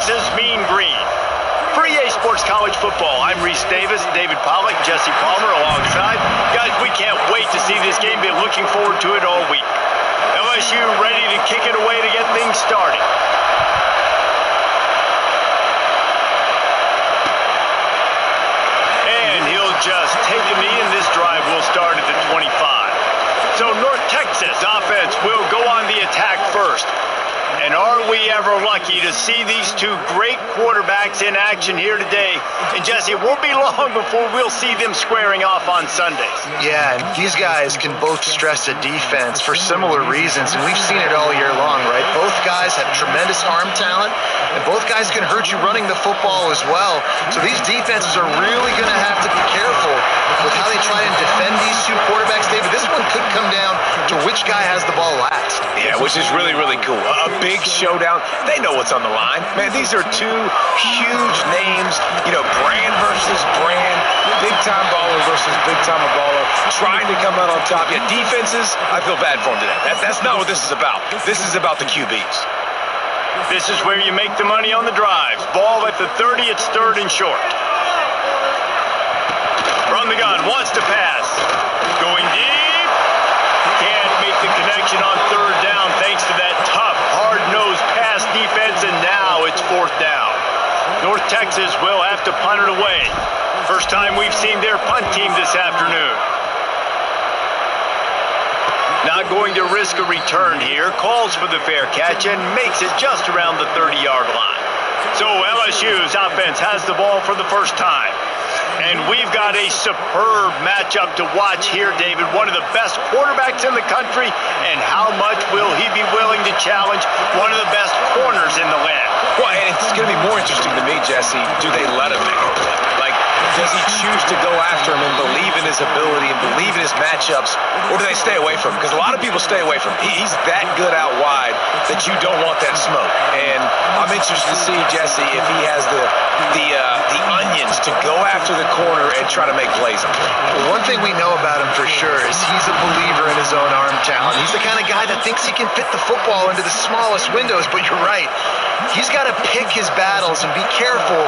Texas Mean Green. For EA Sports College Football, I'm Reese Davis, David Pollack, Jesse Palmer alongside. Guys, we can't wait to see this game. Been looking forward to it all week. LSU ready to kick it away to get things started. And he'll just take a knee, and this drive will start at the 25. So North Texas offense will go on the attack first. And are we ever lucky to see these two great quarterbacks in action here today? And Jesse, it won't be long before we'll see them squaring off on Sundays. Yeah, and these guys can both stress a defense for similar reasons, and we've seen it all year long, right? Both guys have tremendous arm talent, and both guys can hurt you running the football as well. So these defenses are really going to have to be careful with how they try and defend these two quarterbacks. David, this one could come down to which guy has the ball last. Yeah, which is really, really cool. A big showdown. They know what's on the line. Man, these are two huge names, brand versus brand, big-time baller versus big-time baller, trying to come out on top. Yeah, defenses, I feel bad for them today. That's not what this is about. This is about the QBs. This is where you make the money on the drives. Ball at the 30, it's third and short. From the gun, wants to pass. Going deep. Can't make the connection on third down thanks to that tough, hard-nosed pass defense, and now it's fourth down. North Texas will have to punt it away. First time we've seen their punt team this afternoon. Not going to risk a return here. Calls for the fair catch and makes it just around the 30-yard line. So LSU's offense has the ball for the first time. And we've got a superb matchup to watch here, David. One of the best quarterbacks in the country. And how much will he be willing to challenge one of the best corners in the land? Well, and it's going to be more interesting to me, Jesse, do they let him make a play? Like, does he choose to go after him and believe in his ability and believe in his matchups, or do they stay away from him? Because a lot of people stay away from him. He's that good out wide that you don't want that smoke. And I'm interested to see, Jesse, if he has the onions to go after the corner and try to make plays on him. Well, one thing we know about him for sure is he's a believer in his own arm talent. He's the kind of guy that thinks he can fit the football into the smallest windows, but you're right. He's got to pick his battles and be careful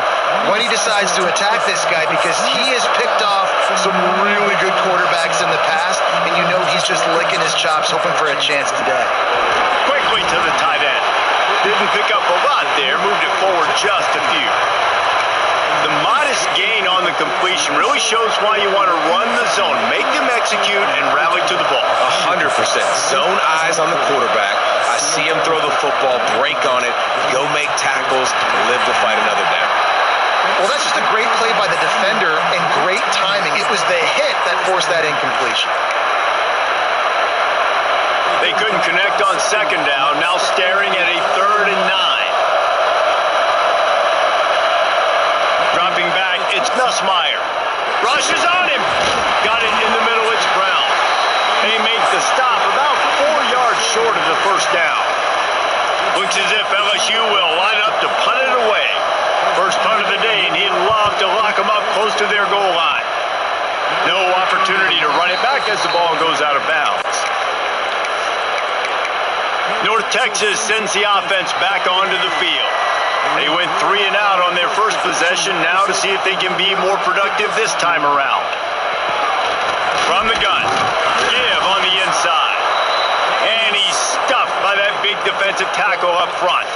when he decides to attack this guy, because he has picked off some really good quarterbacks in the past, and you know he's just licking his chops, hoping for a chance today. Quickly to the tight end. Didn't pick up a lot there, moved it forward just a few. The modest gain on the completion really shows why you want to run the zone, make them execute, and rally to the ball. 100%. Zone eyes on the quarterback. I see him throw the football, break on it, go make tackles, live to fight another down. Well, that's just a great play by the defender and great timing. It was the hit that forced that incompletion. They couldn't connect on second down, now staring at a 3rd and 9. Dropping back, it's Nussmeier. Rushes on him. Got it in the middle, it's Brown. They make the stop about 4 yards short of the first down. Looks as if LSU will line up to punt it away. First punt of the day, and he'd love to lock them up close to their goal line. No opportunity to run it back as the ball goes out of bounds. North Texas sends the offense back onto the field. They went 3 and out on their first possession, now to see if they can be more productive this time around. From the gun, give on the inside. And he's stuffed by that big defensive tackle up front.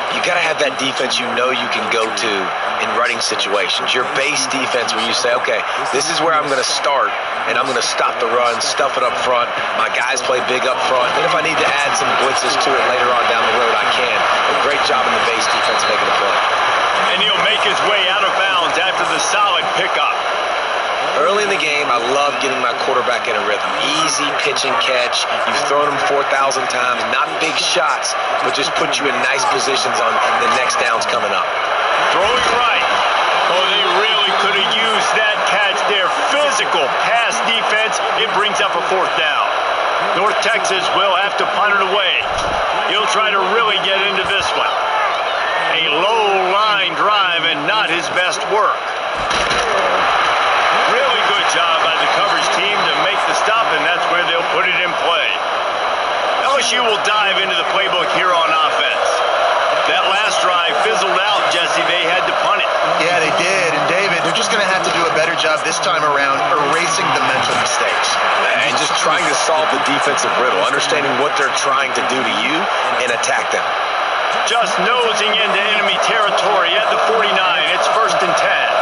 You got to have that defense you know you can go to in running situations. Your base defense where you say, okay, this is where I'm going to start, and I'm going to stop the run, stuff it up front. My guys play big up front. And if I need to add some blitzes to it later on down the road, I can. A great job in the base defense making a play. And he'll make his way out of bounds after the solid pickup. Early in the game, I love getting my quarterback in a rhythm. Easy pitch and catch. You've thrown him 4,000 times. Not big shots, but just put you in nice positions on the next downs coming up. Throwing right. Oh, they really could have used that catch there. Physical pass defense. It brings up a 4th down. North Texas will have to punt it away. He'll try to really get into this one. A low line drive and not his best work. Really good job by the coverage team to make the stop, and that's where they'll put it in play. LSU will dive into the playbook here on offense. That last drive fizzled out, Jesse. They had to punt it. Yeah, they did. And David, they're just going to have to do a better job this time around erasing the mental mistakes. And just trying to solve the defensive riddle, understanding what they're trying to do to you and attack them. Just nosing into enemy territory at the 49. It's 1st and 10.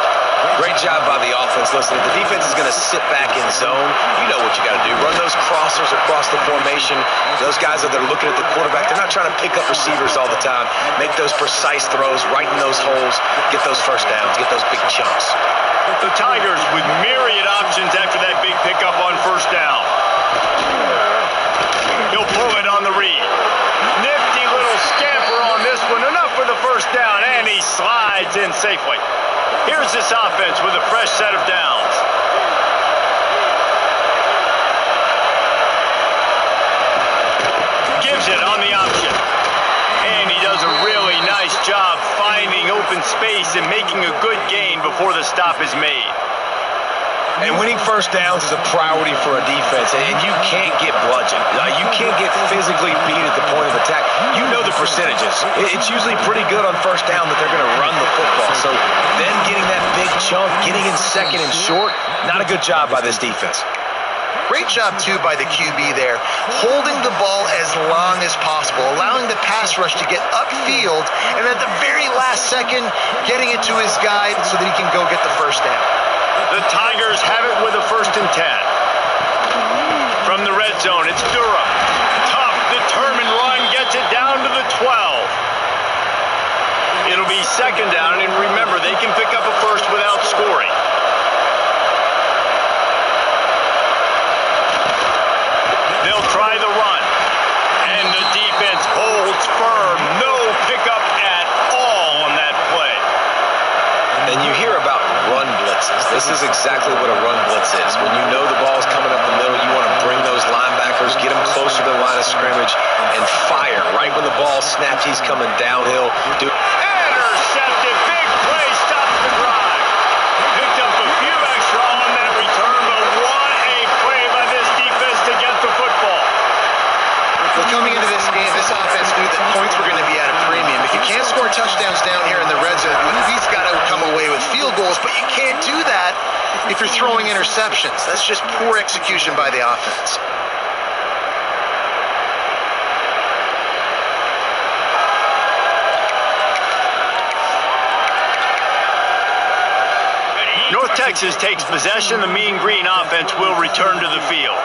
Great job by the offense. Listen, if the defense is going to sit back in zone, you know what you got to do. Run those crossers across the formation. Those guys that are looking at the quarterback, they're not trying to pick up receivers all the time. Make those precise throws, right in those holes, get those first downs, get those big chunks. The Tigers with myriad options after that big pickup on 1st down. He'll pull it on the read. Nifty little scamper on this one. Enough for the 1st down, and he slides in safely. Here's this offense with a fresh set of downs. Gives it on the option. And he does a really nice job finding open space and making a good gain before the stop is made. And winning 1st downs is a priority for a defense, and you can't get bludgeoned. You can't get physically beat at the point of attack. You know the percentages. It's usually pretty good on 1st down that they're going to run the football. So then getting that big chunk, getting in 2nd and short, not a good job by this defense. Great job, too, by the QB there, holding the ball as long as possible, allowing the pass rush to get upfield, and at the very last second, getting it to his guy so that he can go get the 1st down. The Tigers have it with a 1st and 10. From the red zone, it's Durham. Tough, determined run, gets it down to the 12. It'll be 2nd down, and remember, they can pick up a 1st without scoring. They'll try the run, and the defense holds firm. No pickup at all on that play. And you hear about run blitzes. This is exactly what a run blitz is. When you know the ball's coming up the middle, you want to bring those linebackers, get them closer to the line of scrimmage, and fire. Right when the ball snaps, he's coming downhill. Intercepted. Big play. Stops the drive. Picked up a few extra on that return, but what a play by this defense to get the football. Well, coming into this game, this offense knew that points were going to be at a premium. If you can't score touchdowns down here in the red zone, he's got to come away with field goals, but you can't do that if you're throwing interceptions. That's just poor execution by the offense. North Texas takes possession. The Mean Green offense will return to the field.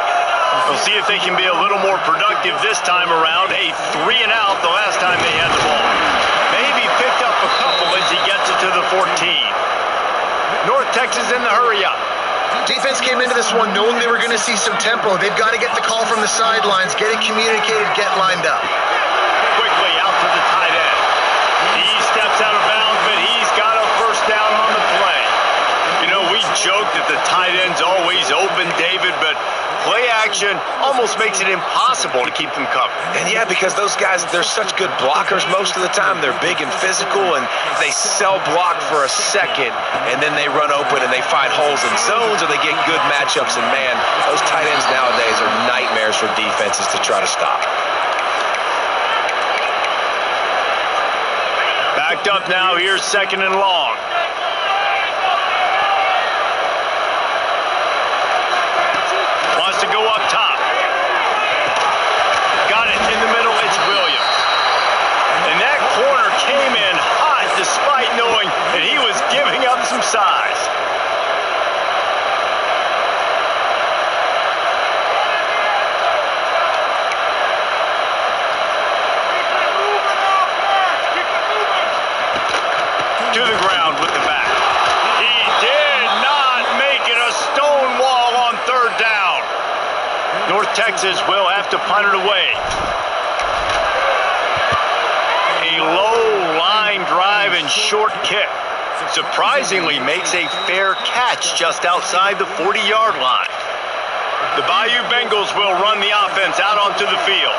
We'll see if they can be a little more productive this time around. A 3-and-out the last time they had the ball. Maybe picked up a couple as he gets it to the 14. North Texas in the hurry-up. Defense came into this one knowing they were going to see some tempo. They've got to get the call from the sidelines, get it communicated, get lined up. Quickly out to the tight end. He steps out of bounds, but he's got a 1st down on the play. You know, we joke that the tight end's always open, David, but play action almost makes it impossible to keep them covered. And yeah, because those guys, they're such good blockers most of the time. They're big and physical, and they sell block for a second, and then they run open and they find holes in zones, or they get good matchups. And man, those tight ends nowadays are nightmares for defenses to try to stop. Backed up now, here's 2nd and long. Wants to go up top. Got it in the middle, it's Williams. And that corner came in hot despite knowing that he was giving up some size. To the ground with the back. He did not make it a stone wall on 3rd down. North Texas will have to punt it away. A low line drive and short kick. Surprisingly makes a fair catch just outside the 40-yard line. The Bayou Bengals will run the offense out onto the field.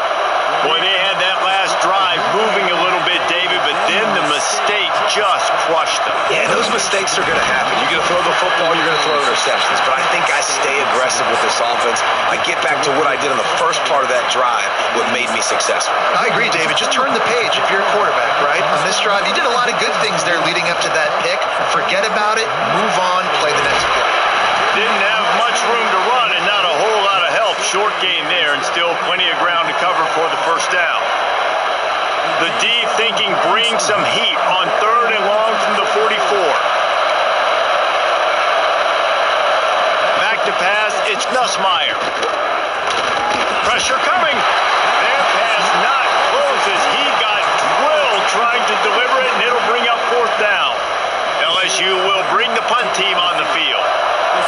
Boy, they had that last drive moving a little bit, David, but then the mistake just crushed them. Yeah, those mistakes are going to happen. You're going to throw the football, you're going to throw interceptions. But I think I stay aggressive with this offense. I get back to what I did in the first part of that drive, what made me successful. I agree, David. Just turn the page if you're a quarterback, right? drive. You did a lot of good things there leading up to that pick. Forget about it, move on, play the next play. Didn't have much room to run and not a whole lot of help. Short gain there and still plenty of ground to cover for the first down. The deep thinking brings some heat on 3rd and long from the 44. Back to pass, it's Nussmeier. Pressure coming. Their pass not closes. He got drilled trying to deliver it, and it'll bring up 4th down. LSU will bring the punt team on the field.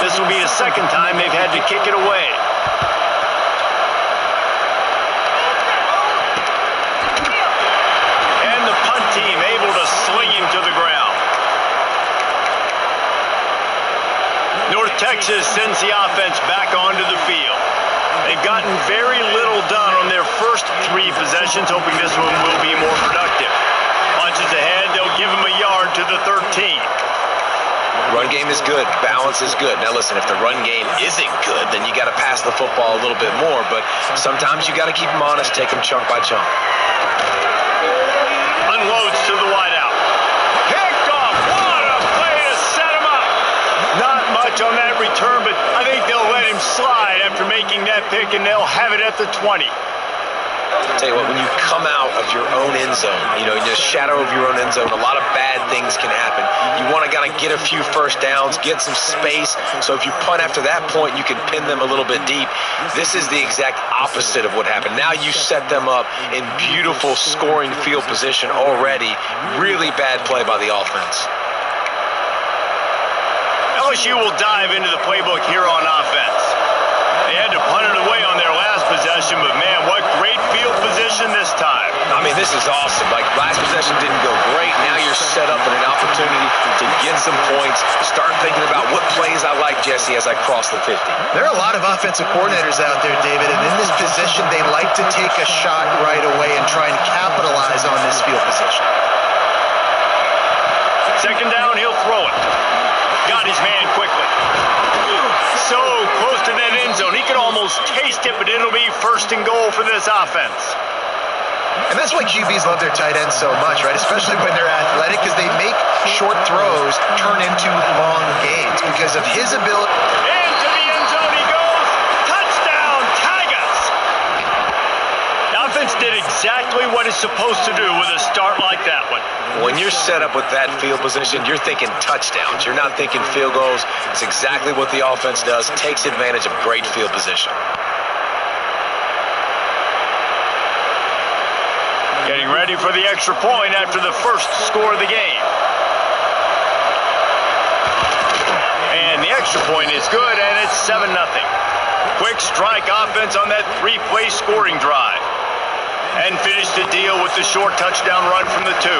This will be the second time they've had to kick it away. And the punt team able to sling him to the ground. North Texas sends the offense back onto the field. They've gotten very little done on their first 3 possessions, hoping this one will be more productive. Punches ahead, they'll give him a yard to the 13. Run game is good. Balance is good. Now, listen, if the run game isn't good, then you got to pass the football a little bit more. But sometimes you got to keep them honest, take them chunk by chunk. Unloads to the wideout. Picked off. What a play to set him up. Not much on that return, but I think they'll let him slide after making that pick, and they'll have it at the 20. I'll tell you what, when you come out of your own end zone, in the shadow of your own end zone, a lot of bad things can happen. You want to kind of get a few first downs, get some space, so if you punt after that point, you can pin them a little bit deep. This is the exact opposite of what happened. Now you set them up in beautiful scoring field position already. Really bad play by the offense. LSU will dive into the playbook here on offense. They had to punt it away on their last possession, but man, what great field position this time. I mean, this is awesome. Like, last possession didn't go great. Now you're set up in an opportunity to get some points. Start thinking about what plays I like, Jesse, as I cross the 50. There are a lot of offensive coordinators out there, David, and in this position, they like to take a shot right away and try and capitalize on this field position. Second down, he'll throw it. Got his man quickly. So close to that end zone. He could almost taste it, but it'll be 1st and goal for this offense. And that's why QBs love their tight ends so much, right? Especially when they're athletic, because they make short throws turn into long gains because of his ability. Into the end zone he goes. Touchdown, Tigers. The offense did exactly what it's supposed to do with a start like that one. When you're set up with that field position, you're thinking touchdowns. You're not thinking field goals. It's exactly what the offense does. Takes advantage of great field position. Getting ready for the extra point after the first score of the game. And the extra point is good, and it's 7-0. Quick strike offense on that 3-play scoring drive. And finish the deal with the short touchdown run from the 2.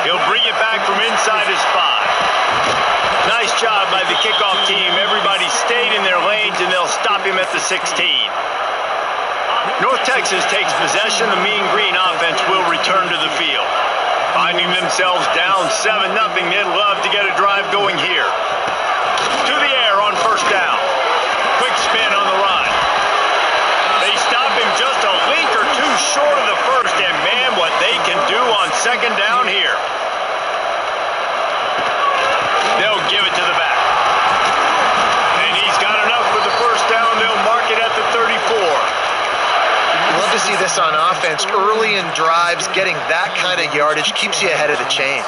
He'll bring it back from inside his 5. Nice job by the kickoff team. Everybody stayed in their lanes, and they'll stop him at the 16. North Texas takes possession. The Mean Green offense will return to the field. Finding themselves down 7-0, they'd love to get a drive going here. To the air on 1st down. Quick spin on the run. They stop him just a link or 2 short of the 1st, and man, what they can do on 2nd down here. They'll give it to the back. And he's got enough for the 1st down. They'll mark it at the 34. Love to see this on offense. Early in drives, getting that kind of yardage keeps you ahead of the chains.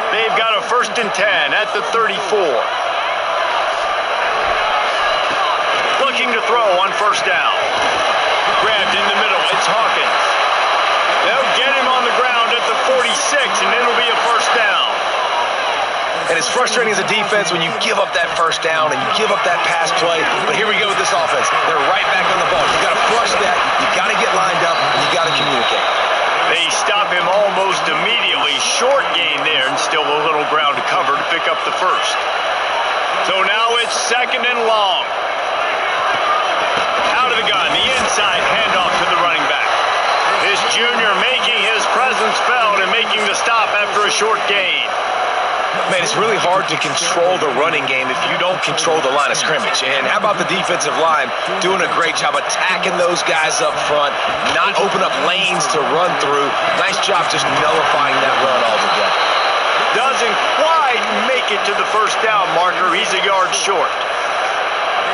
They've got a 1st and 10 at the 34. Looking to throw on 1st down. Grabbed in the middle. It's Hawkins. They'll get him on the ground at the 46, and it'll be a 1st down. And it's frustrating as a defense when you give up that 1st down and you give up that pass play. But here we go with this offense. They're right back on the ball. You got to flush that. You got to get lined up, and you got to communicate. They stop him almost immediately. Short gain there, and still a little ground to cover to pick up the 1st. So now it's 2nd and long. Out of the gun, the inside handoff to the running back. This junior making his presence felt and making the stop after a short gain. Man, it's really hard to control the running game if you don't control the line of scrimmage. And how about the defensive line doing a great job attacking those guys up front, not open up lanes to run through. Nice job just nullifying that run altogether. Doesn't quite make it to the first down marker. He's a yard short.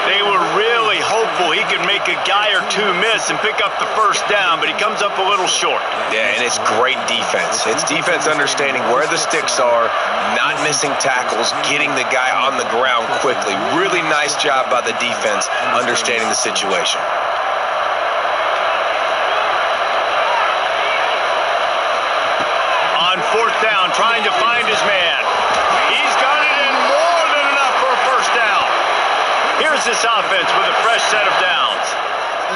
They were really hopeful he could make a guy or two miss and pick up the first down, but he comes up a little short. Yeah, and it's great defense. It's defense understanding where the sticks are, not missing tackles, getting the guy on the ground quickly. Really nice job by the defense understanding the situation. On fourth down, trying to find his man. He's got it in more than enough for a first down. Here's this offense with a fresh set of downs.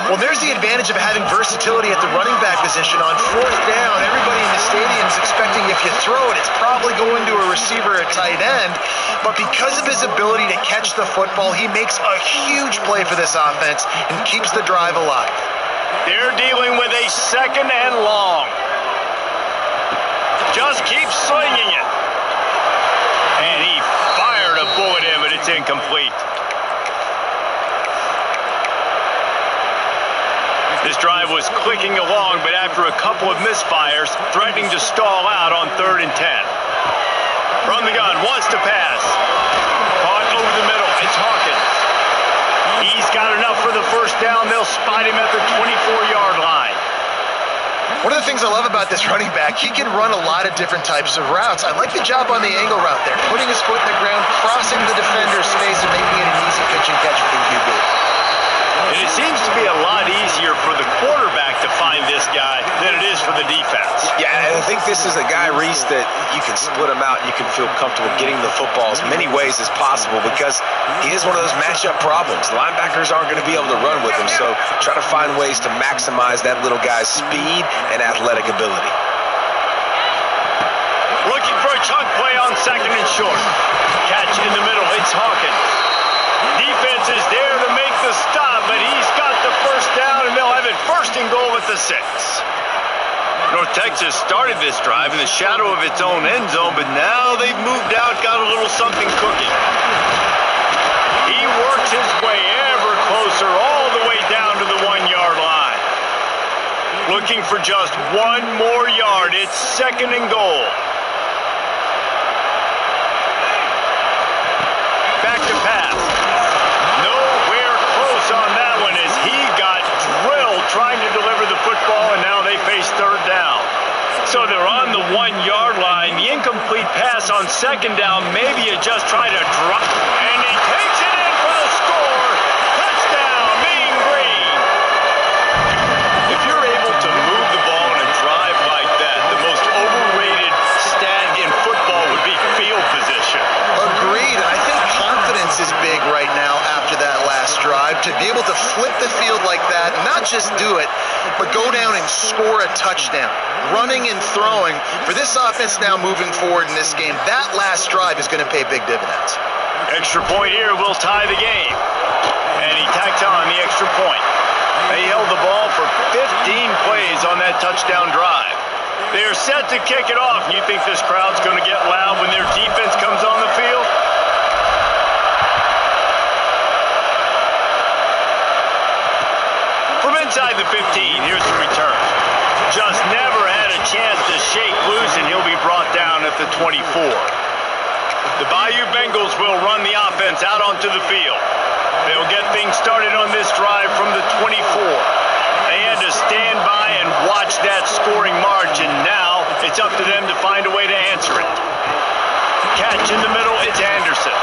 Well, there's the advantage of having versatility at the running back position. On fourth down, everybody in the stadium is expecting if you throw it, it's probably going to a receiver at tight end. But because of his ability to catch the football, he makes a huge play for this offense and keeps the drive alive. They're dealing with a second and long. Just keeps slinging it. And he fired a bullet in, but it's incomplete. This drive was clicking along, but after a couple of misfires, threatening to stall out on 3rd and 10. From the gun, wants to pass. Caught over the middle. It's Hawkins. He's got enough for the first down. They'll spot him at the 24-yard line. One of the things I love about this running back, he can run a lot of different types of routes. I like the job on the angle route there, putting his foot in the ground, crossing the defender's space, and making it an easy pitch and catch for the QB. And it seems to be a lot easier for the quarterback to find this guy than it is for the defense. Yeah, and I think this is a guy, Reese, that you can split him out and you can feel comfortable getting the football as many ways as possible because he is one of those matchup problems. The linebackers aren't going to be able to run with him, so try to find ways to maximize that little guy's speed and athletic ability. Looking for a chunk play on 2nd and short. Catch in the middle. It's Hawkins. Defense is there to make the stop, but he's got the first down, and they'll have it 1st and goal at the 6. North Texas started this drive in the shadow of its own end zone, but now they've moved out, got a little something cooking. He works his way ever closer all the way down to the 1-yard line. Looking for just one more yard. It's 2nd and goal. Back to pass. Nowhere close on that one as he got drilled trying to deliver the football, and now they face 3rd down. So they're on the 1-yard line. The incomplete pass on 2nd down. Maybe you just try to drop. And he takes it in for the score. Touchdown, Mean Green. If you're able to move the ball in a drive like that, the most overrated stat in football would be field position. Agreed, and I think confidence is big right now after that last drive. To be able to flip the field like that, not just do it, but go down and score a touchdown. Running and throwing. For this offense now moving forward in this game, that last drive is going to pay big dividends. Extra point here will tie the game. And he tacked on the extra point. They held the ball for 15 plays on that touchdown drive. They are set to kick it off. You think this crowd's going to get loud when their defense comes on the field? From inside the 15, here's the return. Just never had a chance to shake loose, and he'll be brought down at the 24. The Bayou Bengals will run the offense out onto the field. They'll get things started on this drive from the 24. They had to stand by and watch that scoring march, and now it's up to them to find a way to answer it. Catch in the middle, it's Anderson.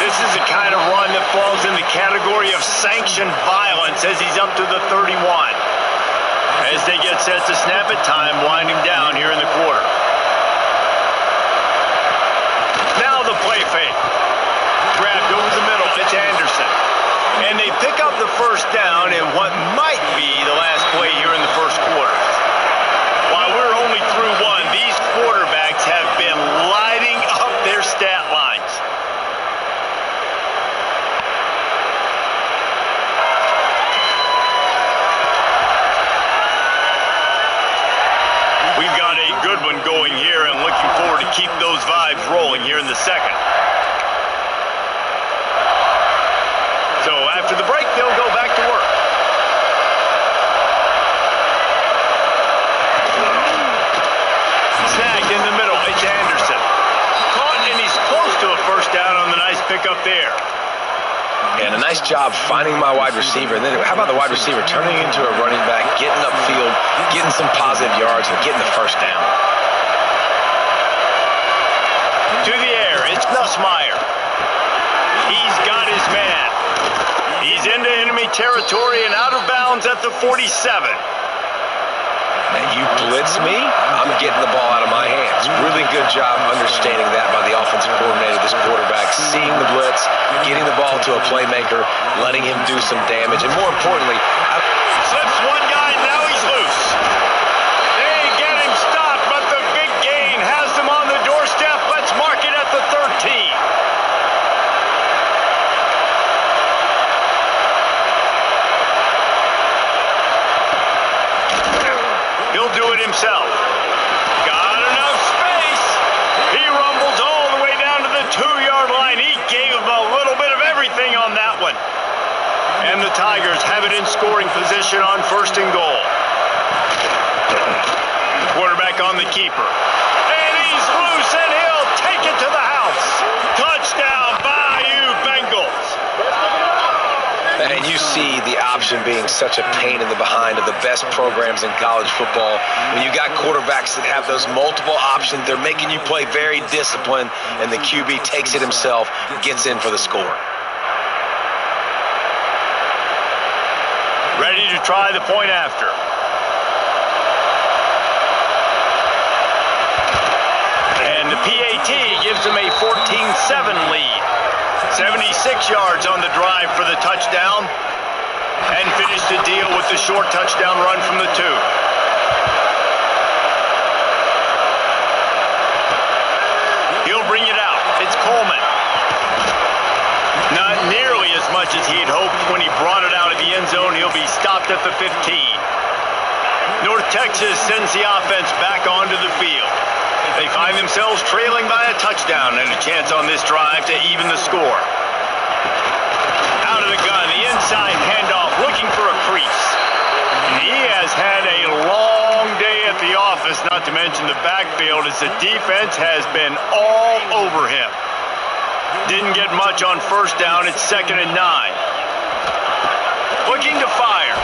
This is the kind of run that falls in the category of sanctioned violence as he's up to the 31. As they get set to snap it, time winding down here in the quarter. Now the play fake. Grabbed over the middle, it's Anderson. And they pick up the first down in what might be the last play here in the first quarter. While we're only through one, these quarterbacks have been lighting up their stat lines. We've got a good one going here and looking forward to keep those those vibes rolling here in the second. So after the break, they'll go back to work. Snagged in the middle. It's Anderson. Caught, and he's close to a first down on the nice pickup there. And a nice job finding my wide receiver. And then how about the wide receiver turning into a running back, getting upfield, getting some positive yards, and getting the first down. To the air, it's Nussmeier. He's got his man. He's into enemy territory and out of bounds at the 47. And you blitz me, I'm getting the ball out of my hands. Really good job understanding that by the offensive coordinator, this quarterback, seeing the blitz, getting the ball to a playmaker, letting him do some damage, and more importantly, slips one guy, now he's loose. They get him stopped, but the big gain has him on the doorstep. Let's mark it at the 13. He'll do it himself. Got enough space. He rumbles all the way down to the 2-yard line. He gave him a little bit of everything on that one. And the Tigers have it in scoring position on 1st and goal. Quarterback on the keeper. And he's loose, and he'll take it to the house. Touchdown, Bayou Bengals. and you see the option being such a pain in the behind of the best programs in college football. When you got quarterbacks that have those multiple options, they're making you play very disciplined, and the QB takes it himself, gets in for the score. Ready to try the point after. And the PAT gives them a 14-7 lead. 76 yards on the drive for the touchdown, and finished the deal with the short touchdown run from the 2. He'll bring it out. It's Coleman. Not nearly as much as he had hoped when he brought it out of the end zone. He'll be stopped at the 15. North Texas sends the offense back onto the field. They find themselves trailing by a touchdown and a chance on this drive to even the score. Out of the gun, the inside handoff, looking for a crease. He has had a long day at the office, not to mention the backfield, as the defense has been all over him. Didn't get much on first down. It's 2nd and 9. Looking to fire.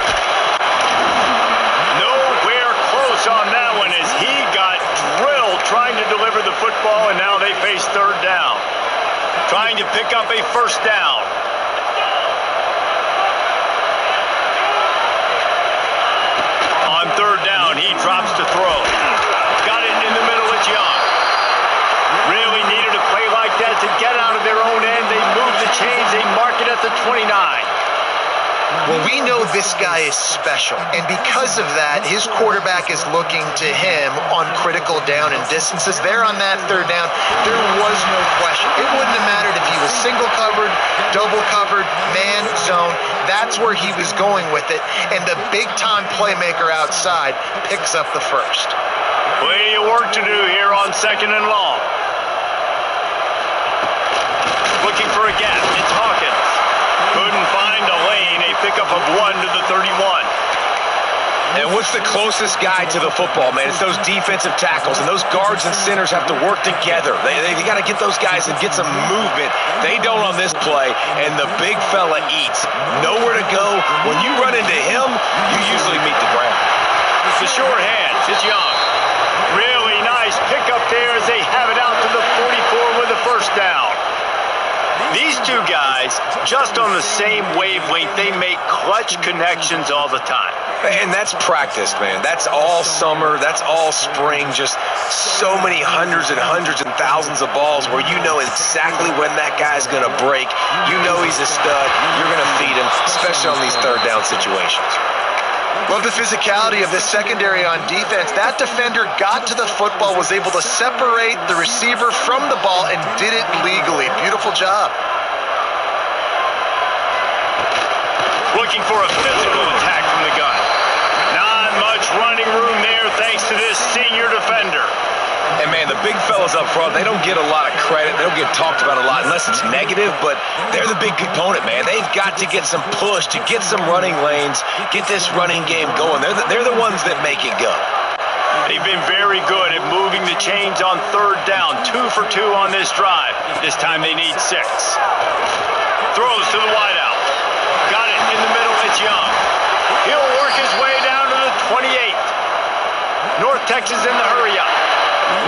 Nowhere close on that one as he got drilled trying to deliver the football, and now they face 3rd down. Trying to pick up a first down. On 3rd down, he drops to throw. Got it in the middle of Young. Really needed a play like that to get out of their own end. They move the chains. They mark it at the 29. Well, we know this guy is special, and because of that, his quarterback is looking to him on critical down and distances. There on that 3rd down, there was no question. It wouldn't have mattered if he was single covered, double covered, man, zone. That's where he was going with it, and the big-time playmaker outside picks up the first. Plenty of work to do here on 2nd and long. Looking for a gap. It's Hawkins. Couldn't find a lane. A pickup of 1 to the 31. And what's the closest guy to the football, man? It's those defensive tackles, and those guards and centers have to work together. They got to get those guys and get some movement. They don't on this play, and the big fella eats. Nowhere to go. When you run into him, you usually meet the ground. It's the short hand. It's Young. Really nice pickup there as they have it out to the 44 with a first down. These two guys, just on the same wavelength, they make clutch connections all the time. And that's practice, man. That's all summer. That's all spring. Just so many hundreds and thousands of balls where you know exactly when that guy's going to break. You know he's a stud. You're going to feed him, especially on these 3rd down situations. Love the physicality of this secondary on defense. That defender got to the football, was able to separate the receiver from the ball, and did it legally. Beautiful job. Looking for a physical attack from the gun. Not much running room there thanks to this senior defender. And, man, the big fellas up front, they don't get a lot of credit. They don't get talked about a lot unless it's negative, but they're the big component, man. They've got to get some push, to get some running lanes, get this running game going. They're the ones that make it go. They've been very good at moving the chains on third down. 2 for 2 on this drive. This time they need 6. Throws to the wideout. Got it in the middle. It's Young. He'll work his way down to the 28. North Texas in the hurry-up.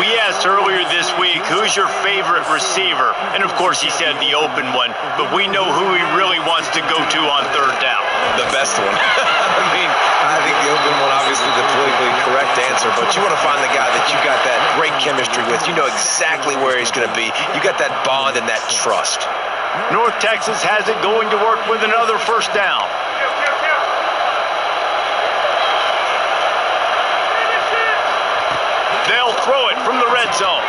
We asked earlier this week, who's your favorite receiver? And, of course, he said the open one. But we know who he really wants to go to on third down. The best one. I think the open one, obviously, the politically correct answer. But you want to find the guy that you got that great chemistry with. You know exactly where he's going to be. You got that bond and that trust. North Texas has it going to work with another first down. They'll throw it from the red zone.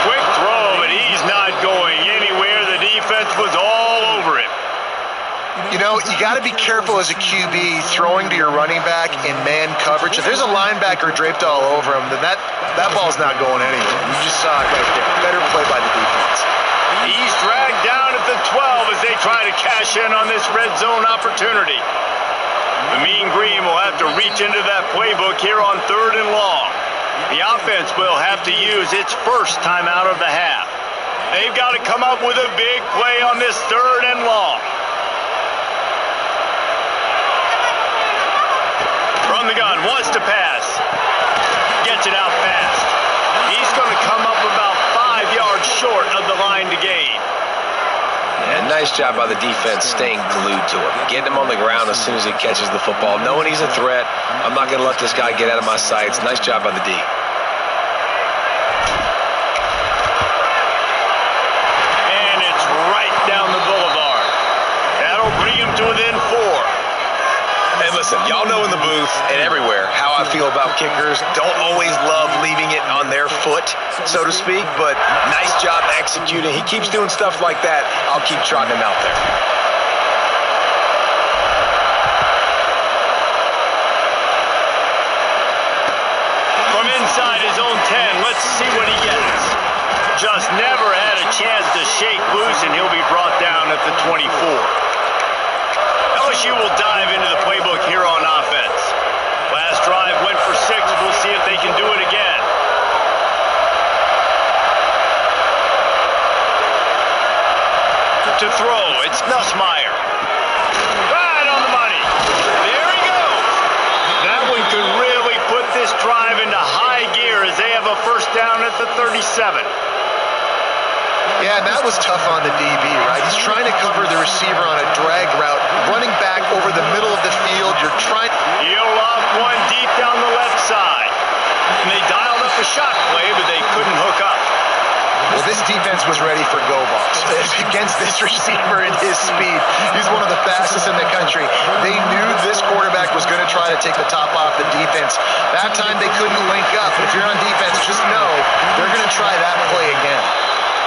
Quick throw, but he's not going anywhere. The defense was all over him. You know, you got to be careful as a QB throwing to your running back in man coverage. If there's a linebacker draped all over him, then that ball's not going anywhere. You just saw it right there. Better play by the defense. He's dragged down at the 12 as they try to cash in on this red zone opportunity. The Mean Green will have to reach into that playbook here on 3rd and long. The offense will have to use its first timeout of the half. They've got to come up with a big play on this 3rd and long. From the gun, wants to pass. Gets it out fast. He's going to come up about 5 yards short of the line to gain. Yeah, nice job by the defense staying glued to him. Getting him on the ground as soon as he catches the football. Knowing he's a threat, I'm not going to let this guy get out of my sights. Nice job by the D. And it's right down the boulevard. That'll bring him to within 4. And listen, y'all know in the booth and everywhere how I feel about kickers. Don't always love leaving it on their foot, so to speak, but nice job executing. He keeps doing stuff like that. I'll keep trotting him out there. From inside his own 10, let's see what he gets. Just never had a chance to shake loose, and he'll be brought down at the 24. LSU will dive into the playbook here on offense. Last drive went for 6. We'll see if they can do it again. To throw, it's Nussmeier. Right on the money. There he goes. That one could really put this drive into high gear as they have a first down at the 37. Yeah, and that was tough on the DB, right? He's trying to cover the receiver on a drag route, running back over the middle of the field. You're trying. He'll lob one deep down the left side. And they dialed up a shot play, but they couldn't hook up. Well, this defense was ready for go balls against this receiver and his speed. He's one of the fastest in the country. They knew this quarterback was going to try to take the top off the defense. That time they couldn't link up. If you're on defense, just know they're going to try that play again.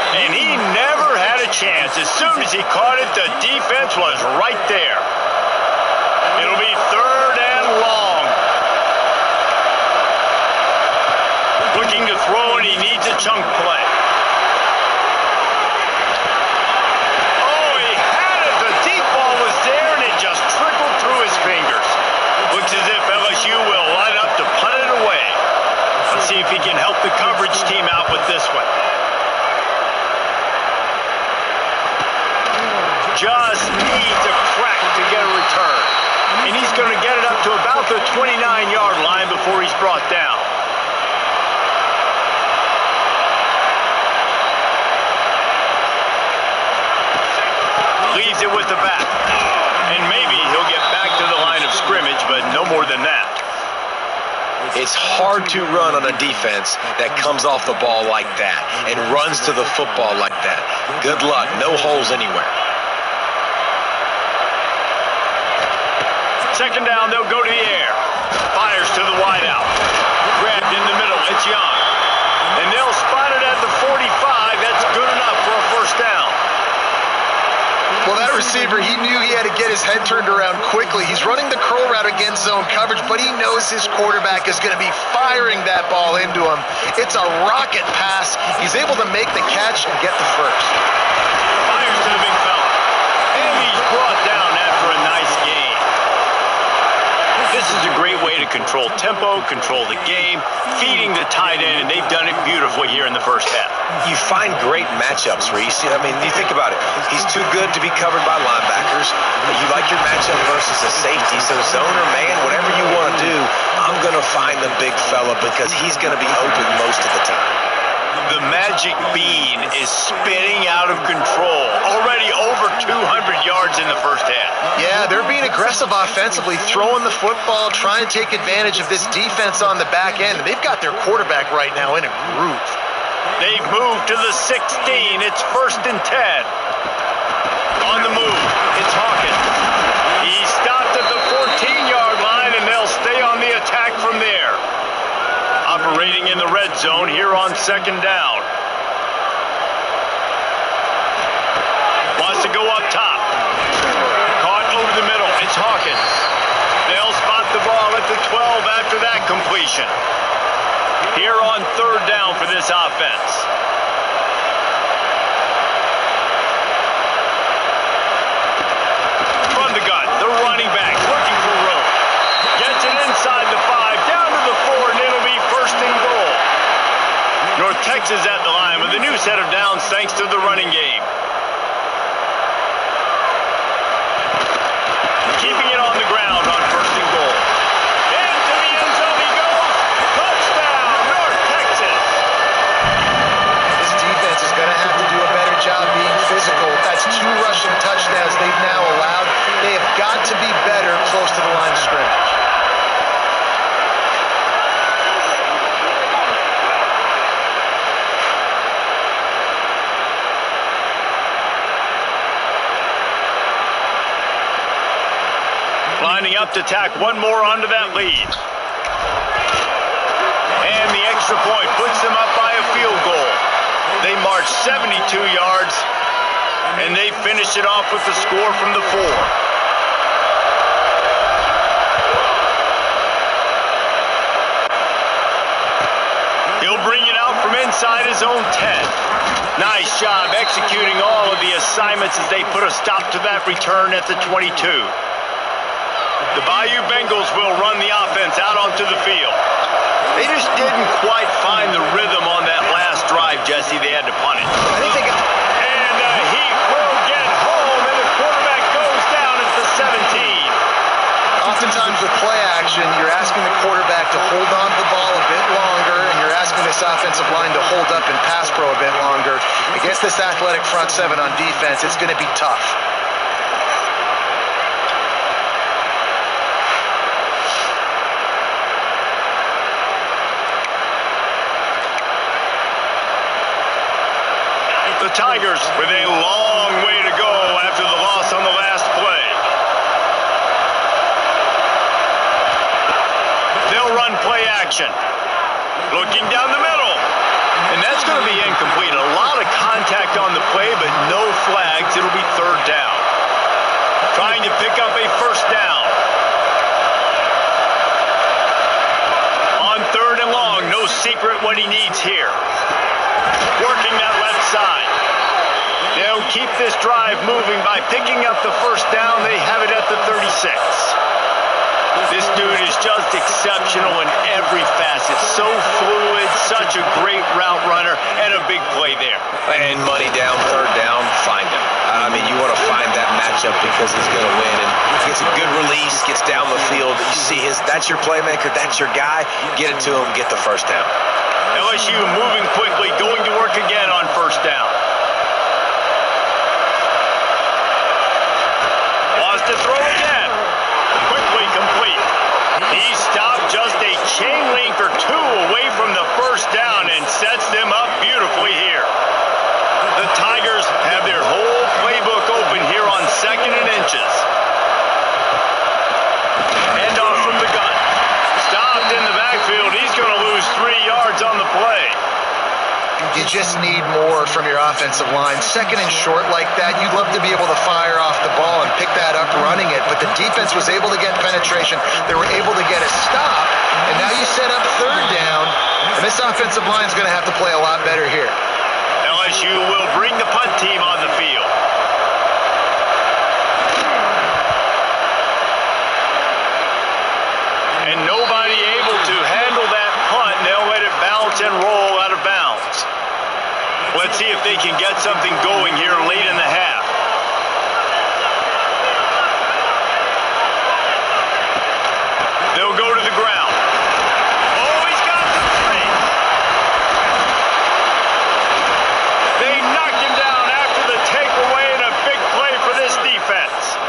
And he never had a chance. As soon as he caught it, the defense was right there. It'll be 3rd and long. Looking to throw, and he needs a chunk play. Oh, he had it. The deep ball was there, and it just trickled through his fingers. Looks as if LSU will line up to punt it away. Let's see if he can help the coverage team out with this one. Just needs a crack to get a return. And he's going to get it up to about the 29-yard line before he's brought down. Leaves it with the back. And maybe he'll get back to the line of scrimmage, but no more than that. It's hard to run on a defense that comes off the ball like that and runs to the football like that. Good luck. No holes anywhere. Second down, they'll go to the air. Fires to the wideout. Grabbed in the middle, it's Young. And they'll spot it at the 45. That's good enough for a first down. Well, that receiver, he knew he had to get his head turned around quickly. He's running the curl route against zone coverage, but he knows his quarterback is going to be firing that ball into him. It's a rocket pass. He's able to make the catch and get the first. Fires to the big fella. And he's brought down after a nice gain. This is a great way to control tempo, control the game, feeding the tight end, and they've done it beautifully here in the first half. You find great matchups, Reese. I mean, you think about it. He's too good to be covered by linebackers. You like your matchup versus a safety. So zone or man, whatever you want to do, I'm going to find the big fella because he's going to be open most of the time. The magic bean is spinning out of control. Already over 200 yards in the first half. Yeah, they're being aggressive offensively, throwing the football, trying to take advantage of this defense on the back end. They've got their quarterback right now in a groove. They've moved to the 16. It's 1st and 10. On the move, it's Hawkins. He stopped at the 14-yard line, and they'll stay on the attack from there. Operating in the red zone here on 2nd down. Wants to go up top. Caught over the middle. It's Hawkins. They'll spot the ball at the 12 after that completion. Here on 3rd down for this offense. From the gun, the running back looking for room. Gets it inside the 5, down to the 4, and it'll be 1st and goal. North Texas at the line with a new set of downs thanks to the running game. Keeping it on the ground on 1st and goal. Into the end zone he goes. Touchdown, North Texas. This defense is going to have to do a better job being physical. That's 2 rushing touchdowns they've now allowed. They have got to be better close to the line of scrimmage. Lining up to tack one more onto that lead. And the extra point puts them up by a field goal. They march 72 yards, and they finish it off with the score from the 4. He'll bring it out from inside his own 10. Nice job executing all of the assignments as they put a stop to that return at the 22. The Bayou Bengals will run the offense out onto the field. They just didn't quite find the rhythm on that last drive, Jesse. They had to punt it. And he will get home, and the quarterback goes down at the 17. Oftentimes with play action, you're asking the quarterback to hold on to the ball a bit longer, and you're asking this offensive line to hold up in pass pro a bit longer. Against this athletic front 7 on defense, it's going to be tough. The Tigers with a long way to go after the loss on the last play. They'll run play action. Looking down the middle. And that's going to be incomplete. A lot of contact on the play, but no flags. It'll be 3rd down. Trying to pick up a 1st down. On 3rd and long, no secret what he needs here. Working that left side. They'll keep this drive moving by picking up the 1st down. They have it at the 36. This dude is just exceptional in every facet. So fluid, such a great route runner, and a big play there. And money down, 3rd down, find him. I mean, you want to find that matchup because he's going to win. And gets a good release, gets down the field. You see that's your playmaker, that's your guy. Get it to him, get the 1st down. LSU moving quickly, going to work again on 1st down. Wants to throw again. Quickly complete. He stopped just a chain link or 2 away from the 1st down and sets them up beautifully here. The Tigers have their whole playbook open here on 2nd and inches. Hand off from the gun. Stopped in the backfield. He's going to lose 3 yards on the play. You just need more from your offensive line. 2nd and short like that, you'd love to be able to fire off the ball and pick that up running it. but the defense was able to get penetration. They were able to get a stop, and now you set up third down, and this offensive line is going to have to play a lot better here. LSU will bring the punt team on the field. And nobody able to handle that punt. They'll let it bounce and roll out of bounds. Let's see if they can get something going here late in the half. They'll go to the ground. Oh, he's got the three. They knocked him down after the takeaway and a big play for this defense.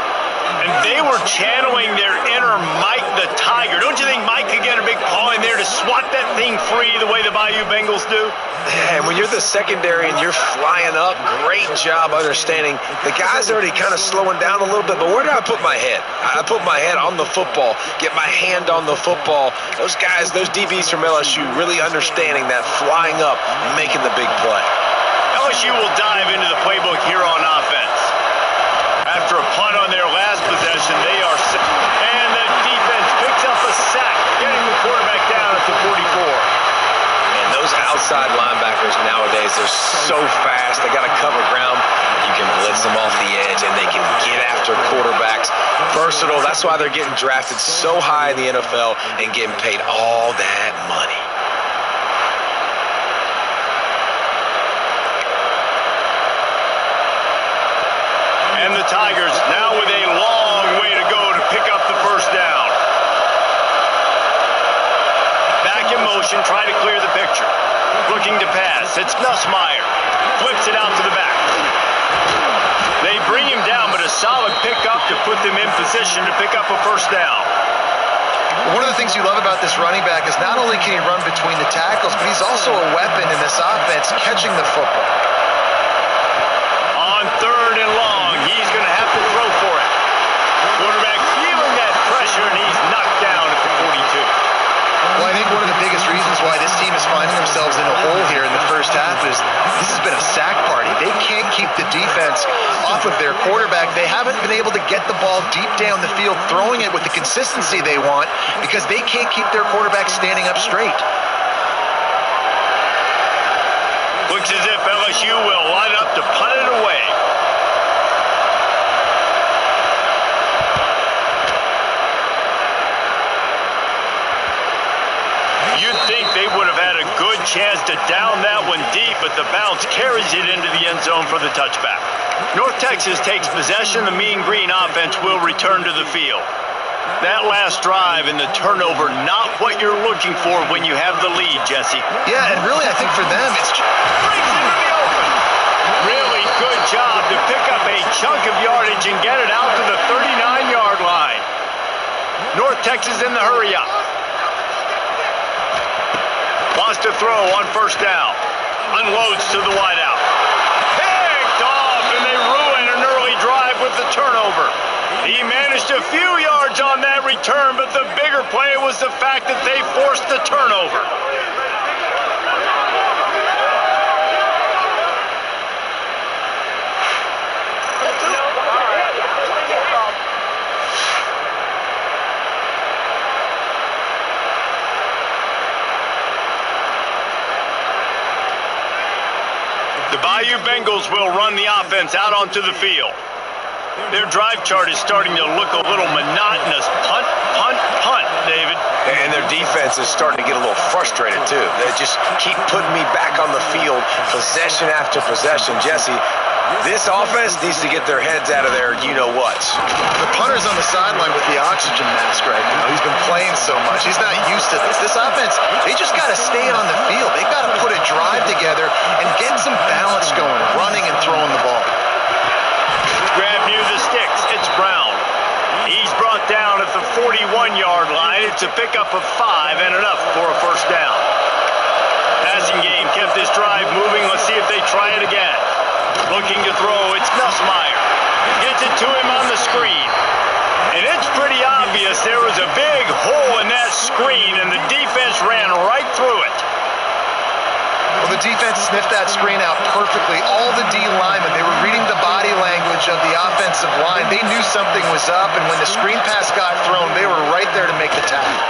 And they were channeling their inner Mike the Tiger. Don't you think Mike could get a big paw in there to swat that thing free the way the Bayou Bengals do? Yeah, and when you're the secondary and you're flying up, great job understanding. The guy's already kind of slowing down a little bit, but where do I put my head? I put my head on the football, get my hand on the football. Those guys, those DBs from LSU really understanding that flying up, making the big play. LSU will dive into the playbook here on offense. After a punt on their last possession, they are set. And the defense picks up a sack, getting the quarterback down at the 44. And those outside linebackers nowadays, they're so fast. They got to cover ground. You can blitz them off the edge, and they can get after quarterbacks. Versatile. That's why they're getting drafted so high in the NFL and getting paid all that money. And the Tigers now with a long way to go to pick up the first down. Back in motion, try to clear the picture. Looking to pass. It's Nussmeier. Flips it out to the back. They bring him down, but a solid pickup to put them in position to pick up a first down. One of the things you love about this running back is not only can he run between the tackles, but he's also a weapon in this offense, catching the football. On third and long, he's going to have to throw for it. Quarterback feeling that pressure, and he's knocked down at the 42. Well, I think one of the biggest reasons why this team is finding themselves in a hole here in the first half is this has been a sack party. They can't keep the defense off of their quarterback. They haven't been able to get the ball deep down the field, throwing it with the consistency they want because they can't keep their quarterback standing up straight. Looks as if LSU will line up to punt it away. You'd think they would have had a good chance to down that one deep, but the bounce carries it into the end zone for the touchback. North Texas takes possession. The Mean Green offense will return to the field. That last drive and the turnover, not what you're looking for when you have the lead, Jesse. Yeah, and really I think for them it's... Breaks into the open. Really good job to pick up a chunk of yardage and get it out to the 39-yard line. North Texas in the hurry up. Wants to throw on first down. Unloads to the wideout. Picked off, and they ruin an early drive with the turnover. He managed a few yards on that return, but the bigger play was the fact that they forced the turnover. The Bayou Bengals will run the offense out onto the field. Their drive chart is starting to look a little monotonous. Punt, punt, punt, David. And their defense is starting to get a little frustrated, too. They just keep putting me back on the field, possession after possession. Jesse, this offense needs to get their heads out of their you-know-whats. The punter's on the sideline with the oxygen mask right now. He's been playing so much. He's not used to this. This offense, they just got to stay on the field. They've got to put a drive together and get some balance going, running and throwing the ball. Grab near the sticks. It's Brown. He's brought down at the 41-yard line. It's a pickup of 5 and enough for a first down. Passing game kept this drive moving. Let's see if they try it again. Looking to throw. It's Nussmeier. Gets it to him on the screen. And it's pretty obvious there was a big hole in that screen, and the defense ran right through it. Well, the defense sniffed that screen out perfectly. All the D linemen, they were reading the body language advantage of the offensive line. They knew something was up, and when the screen pass got thrown, they were right there to make the tackle.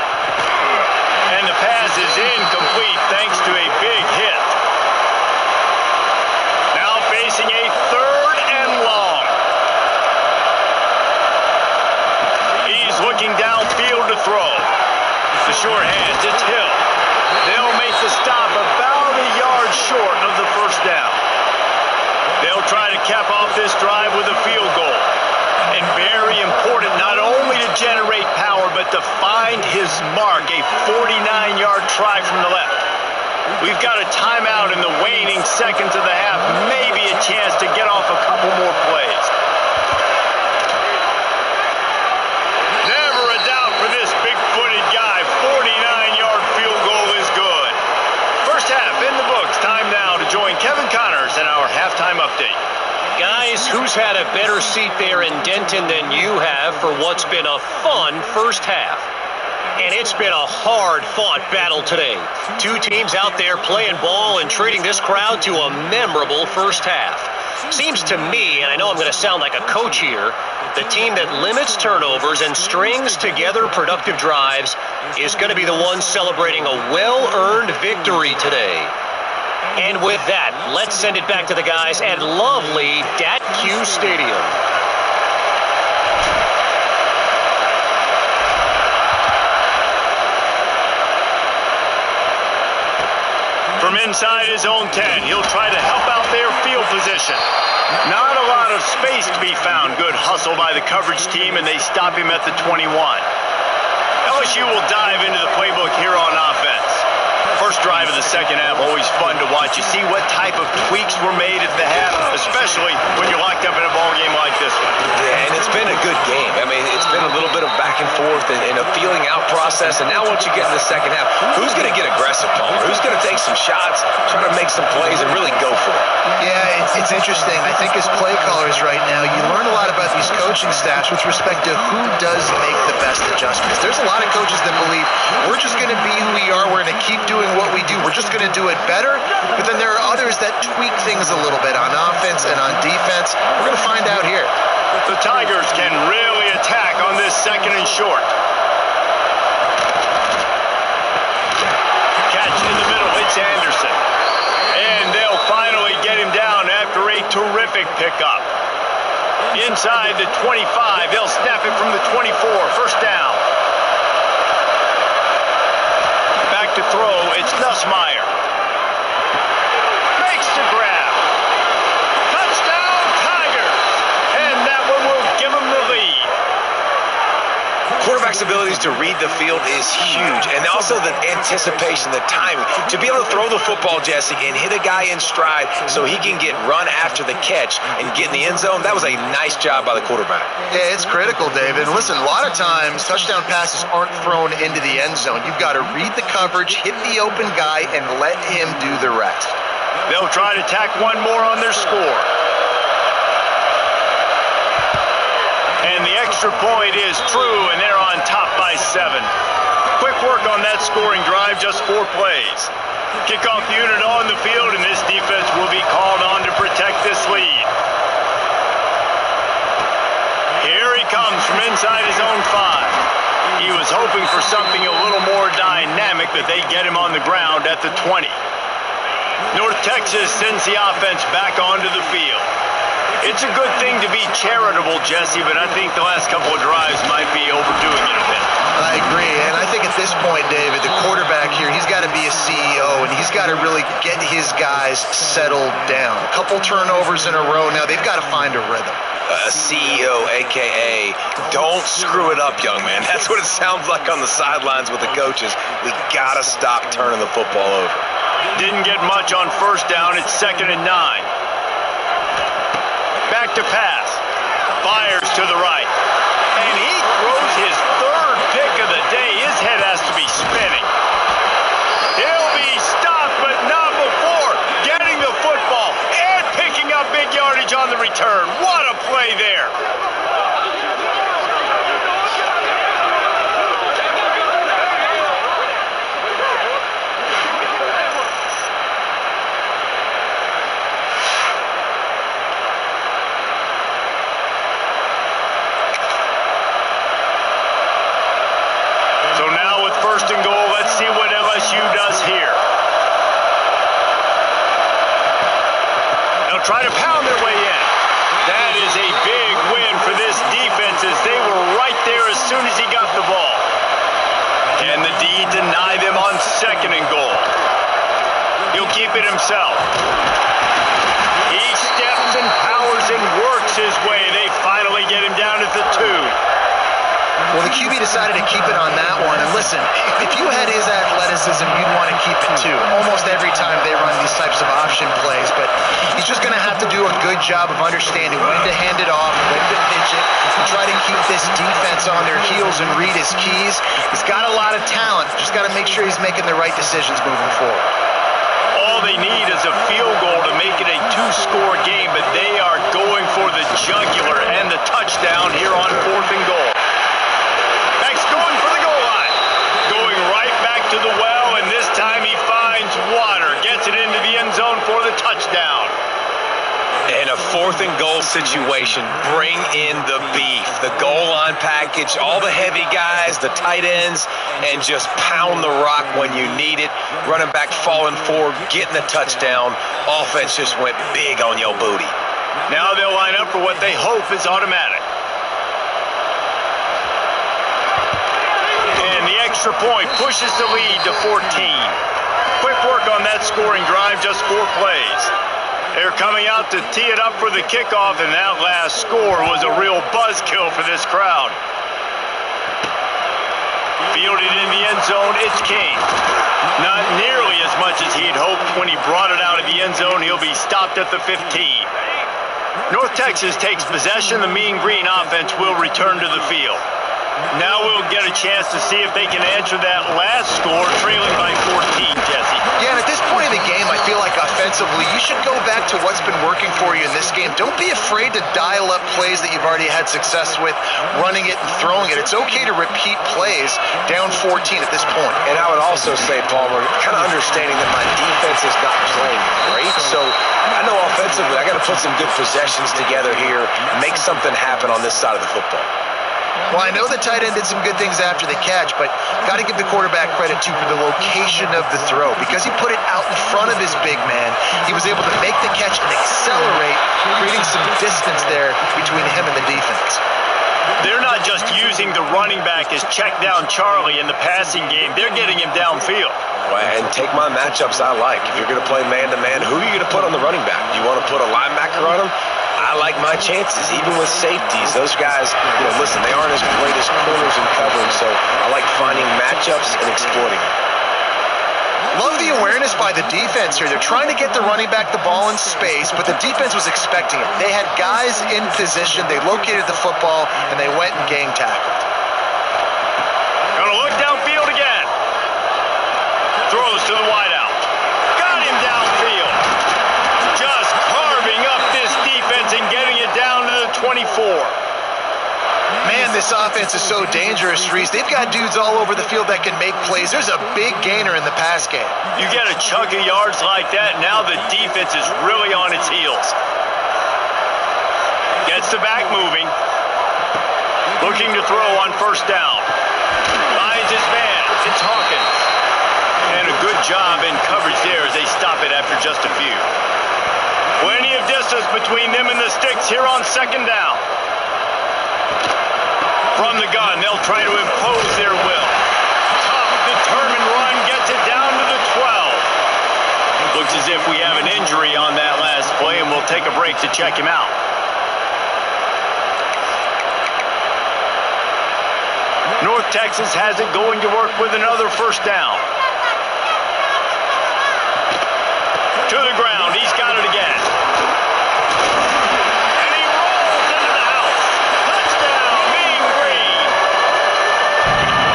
And the pass is incomplete thanks to a big hit. Now facing a 3rd and long. He's looking downfield to throw. The short hands, it's Hill. They'll make the stop about a yard short of the first down. They'll try to cap off this drive with a field goal. And very important, not only to generate power, but to find his mark, a 49-yard try from the left. We've got a timeout in the waning seconds of the half, maybe a chance to get off a couple more plays. Never a doubt for this big-footed guy. 49-yard field goal is good. First half in the books. Time now to join Kevin Connors in our halftime update. Guys, who's had a better seat there in Denton than you have for what's been a fun first half? And it's been a hard-fought battle today. Two teams out there playing ball and treating this crowd to a memorable first half. Seems to me, and I know I'm going to sound like a coach here, the team that limits turnovers and strings together productive drives is going to be the one celebrating a well-earned victory today. And with that, let's send it back to the guys at lovely Dat-Q Stadium. From inside his own 10, he'll try to help out their field position. Not a lot of space to be found. Good hustle by the coverage team, and they stop him at the 21. LSU will dive into the playbook here on offense. First drive of the second half, always fun to watch. You see what type of tweaks were made at the half, especially when you're locked up in a ball game like this one. Yeah, and it's been a good game. I mean, it's been a little bit of back and forth and a feeling out process. And now once you get in the second half, who's going to get aggressive, Palmer? Who's going to take some shots, try to make some plays, and really go for it? Yeah, it's interesting. I think as play callers right now, you learn a lot about these coaching staffs with respect to who does make the best adjustments. There's a lot of coaches that believe we're just going to be who we are. We're going to keep doing what we do. We're just going to do it better. But then there are others that tweak things a little bit on offense and on defense. We're going to find out here. The Tigers can really attack on this second and short. Catch in the middle. It's Anderson. And they'll finally get him down after a terrific pickup. Inside the 25. They'll snap it from the 24. First down. Back to throw. It's Nussmeier. Makes the grab. Touchdown, Tigers. And that one will give them the lead. Quarterback's abilities to read the field is huge, and also the anticipation, the timing. To be able to throw the football, Jesse, and hit a guy in stride so he can get run after the catch and get in the end zone, that was a nice job by the quarterback. Yeah, it's critical, David. And listen, a lot of times touchdown passes aren't thrown into the end zone. You've got to read the coverage, hit the open guy, and let him do the rest. They'll try to tack one more on their score. And the extra point is true, and they're on top by 7. Quick work on that scoring drive, just 4 plays. Kickoff unit on the field, and this defense will be called on to protect this lead. Here he comes from inside his own 5. He was hoping for something a little more dynamic, but they get him on the ground at the 20. North Texas sends the offense back onto the field. It's a good thing to be charitable, Jesse, but I think the last couple of drives might be overdoing it a bit. I agree, and I think at this point, David, the quarterback here, he's got to be a CEO, and he's got to really get his guys settled down. A couple turnovers in a row now. They've got to find a rhythm. A CEO, a.k.a. don't screw it up, young man. That's what it sounds like on the sidelines with the coaches. We got to stop turning the football over. Didn't get much on first down. It's 2nd and 9. Back to pass. Fires to the right. And he throws his 3rd pick of the day. His head has to be spinning. He'll be stopped, but not before getting the football and picking up big yardage on the return. What a play there. try to pound their way in. That is a big win for this defense as they were right there as soon as he got the ball. Can the D deny them on 2nd and goal? He'll keep it himself. He steps and powers and works his way. They finally get him down at the 2. Well, the QB decided to keep it on that one. And listen, if you had his athleticism, you'd want to keep it too. Almost every time they run these types of option plays. But he's just going to have to do a good job of understanding when to hand it off, when to pitch it, and try to keep this defense on their heels and read his keys. He's got a lot of talent. Just got to make sure he's making the right decisions moving forward. All they need is a field goal to make it a 2-score game, but they are going for the jugular and the touchdown here on 4th and goal. Going for the goal line. Going right back to the well, and this time he finds water. Gets it into the end zone for the touchdown. In a 4th and goal situation, bring in the beef. The goal line package, all the heavy guys, the tight ends, and just pound the rock when you need it. Running back falling forward, getting the touchdown. Offense just went big on your booty. Now they'll line up for what they hope is automatic. Extra point pushes the lead to 14. Quick work on that scoring drive, just 4 plays. They're coming out to tee it up for the kickoff, and that last score was a real buzzkill for this crowd. Fielded in the end zone, it's King. Not nearly as much as he'd hoped when he brought it out of the end zone. He'll be stopped at the 15. North Texas takes possession. The Mean Green offense will return to the field. Now we'll get a chance to see if they can answer that last score, trailing by 14, Jesse. Yeah, and at this point in the game, I feel like offensively, you should go back to what's been working for you in this game. Don't be afraid to dial up plays that you've already had success with, running it and throwing it. It's okay to repeat plays down 14 at this point. And I would also say, Palmer, kind of understanding that my defense is not playing great, so I know offensively I got to put some good possessions together here, make something happen on this side of the football. Well, I know the tight end did some good things after the catch, but got to give the quarterback credit, too, for the location of the throw. Because he put it out in front of his big man, he was able to make the catch and accelerate, creating some distance there between him and the defense. They're not just using the running back as check down Charlie in the passing game. They're getting him downfield. And take my matchups I like. If you're going to play man-to-man, who are you going to put on the running back? You want to put a linebacker on him? I like my chances, even with safeties. Those guys, listen, they aren't as great as corners in covering, so I like finding matchups and exploiting them. Love the awareness by the defense here. They're trying to get the running back the ball in space, but the defense was expecting it. They had guys in position, they located the football, and they went and gang tackled. Gonna look downfield again. Throws to the wideout. Got him downfield. Just carving up this defense and getting it down to the 24. Man, this offense is so dangerous, Reese. They've got dudes all over the field that can make plays. There's a big gainer in the pass game. You get a chunk of yards like that, now the defense is really on its heels. Gets the back moving. Looking to throw on 1st down. Finds his man. It's Hawkins. And a good job in coverage there as they stop it after just a few. Plenty of distance between them and the sticks here on 2nd down. From the gun, they'll try to impose their will. Tough, determined run gets it down to the 12. Looks as if we have an injury on that last play, and we'll take a break to check him out. North Texas has it going to work with another 1st down. To the ground, he's got it again. And he rolls into the house. Touchdown, Mean Green.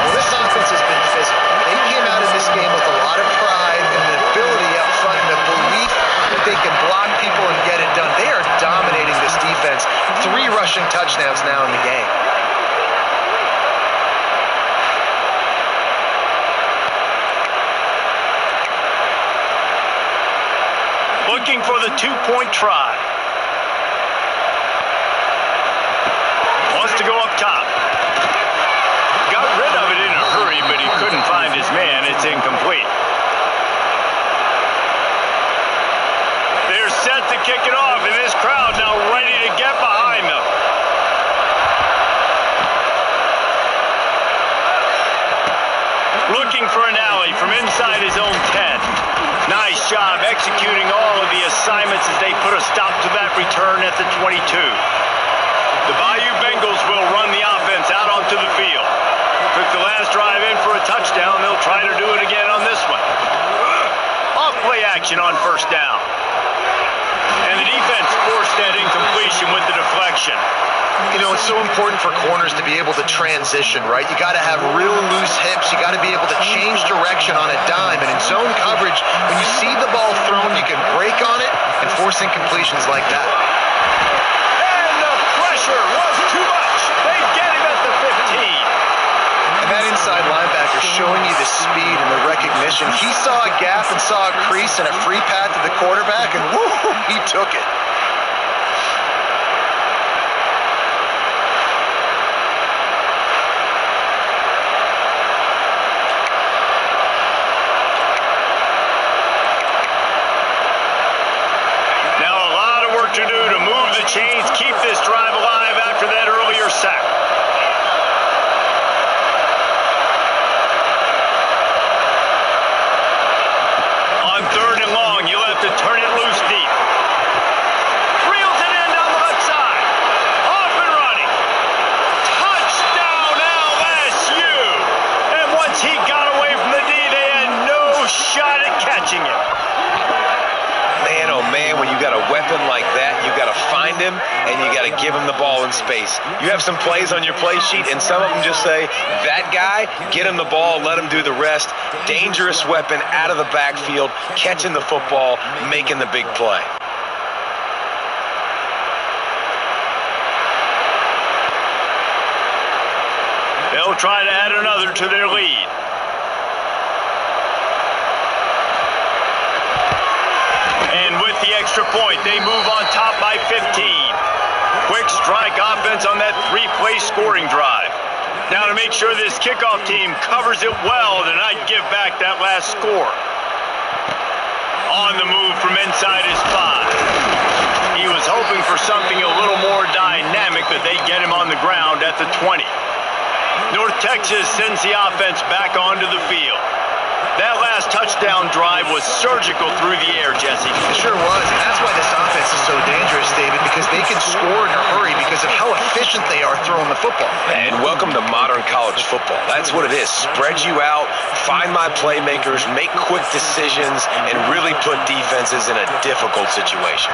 Well, this offense has been physical. They came out of this game with a lot of pride and the ability up front and the belief that they can block people and get it done. They are dominating this defense. 3 rushing touchdowns now in the game. Looking for the 2-point try. Wants to go up top. Got rid of it in a hurry, but he couldn't find his man. It's incomplete. They're set to kick it off, and looking for an alley from inside his own 10. Nice job executing all of the assignments as they put a stop to that return at the 22. The Bayou Bengals will run the offense out onto the field. Took the last drive in for a touchdown. They'll try to do it again on this one. Off play action on first down. And the defense forced that incompletion with the deflection. You know, it's so important for corners to be able to transition, right? You got to have real loose hips. You got to be able to change direction on a dime. And in zone coverage, when you see the ball thrown, you can break on it and force incompletions like that. And the pressure was too much. They get him at the 15. And that inside linebacker showing you the speed and the recognition. He saw a gap and saw a crease and a free path to the quarterback, and woo, he took it. To do to move the chains, keep this drive alive after that earlier sack. On third and long, you'll have to turn it loose deep. Reels it in down the left side. Off and running. Touchdown LSU. And once he got away from the D, they had no shot at catching him. Man, oh man, when you got a weapon like that, you got to find him and you got to give him the ball in space. You have some plays on your play sheet, and some of them just say, that guy, get him the ball, let him do the rest. Dangerous weapon out of the backfield, catching the football, making the big play. They'll try to add another to their lead. And with the extra point, they move on top by 15. Quick strike offense on that three-play scoring drive. Now to make sure this kickoff team covers it well to not give back that last score. On the move from inside his 5. He was hoping for something a little more dynamic, but they get him on the ground at the 20. North Texas sends the offense back onto the field. That last touchdown drive was surgical through the air, Jesse. It sure was, and that's why this offense is so dangerous, David, because they can score in a hurry because of how efficient they are throwing the football. And welcome to modern college football. That's what it is. Spread you out, find my playmakers, make quick decisions, and really put defenses in a difficult situation.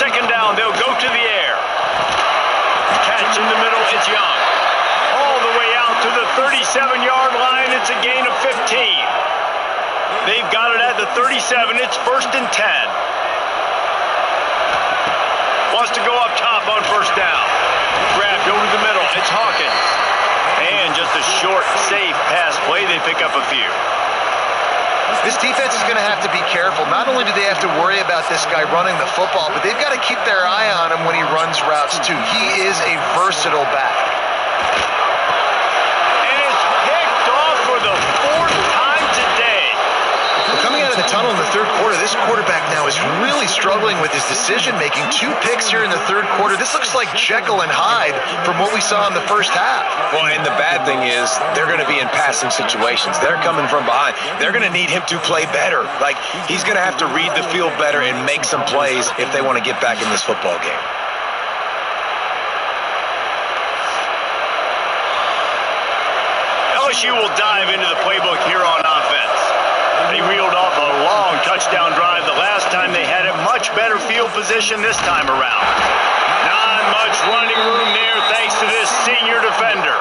Second down, they'll go to the air. Catch in the middle, it's Young. All the way out to the 37-yard line, it's a gain of 15. They've got it at the 37, it's 1st and 10. Wants to go up top on first down. Grabbed over the middle, it's Hawkins. And just a short, safe pass play, they pick up a few. This defense is going to have to be careful. Not only do they have to worry about this guy running the football, but they've got to keep their eye on him when he runs routes too. He is a versatile back. The 4th time today. Well, coming out of the tunnel in the third quarter, this quarterback now is really struggling with his decision-making. 2 picks here in the third quarter. This looks like Jekyll and Hyde from what we saw in the first half. Well, and the bad thing is they're going to be in passing situations. They're coming from behind. They're going to need him to play better. Like, he's going to have to read the field better and make some plays if they want to get back in this football game. LSU will dive into the playbook here on offense. They reeled off a long touchdown drive the last time they had a much better field position this time around. Not much running room there thanks to this senior defender.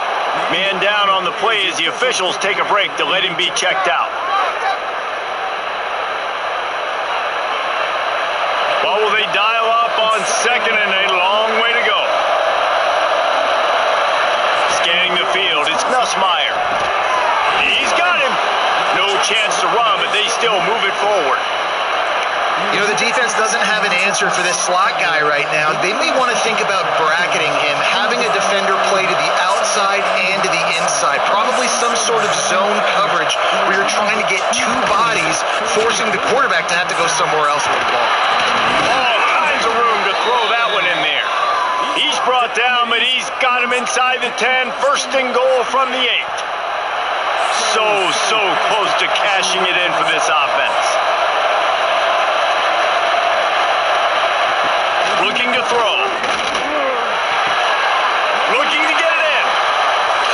Man down on the play as the officials take a break to let him be checked out. Well, will they dial up on second and a long way to go? Scanning the field, it's Nussmeier. He's got him. No chance to run, but they still move it forward. You know, the defense doesn't have an answer for this slot guy right now. They may want to think about bracketing him, having a defender play to the outside and to the inside. Probably some sort of zone coverage where you're trying to get 2 bodies, forcing the quarterback to have to go somewhere else with the ball. All kinds of room to throw that one in there. He's brought down, but he's got him inside the 10. 1st and goal from the 8. So close to cashing it in for this offense. Looking to throw. Looking to get it in.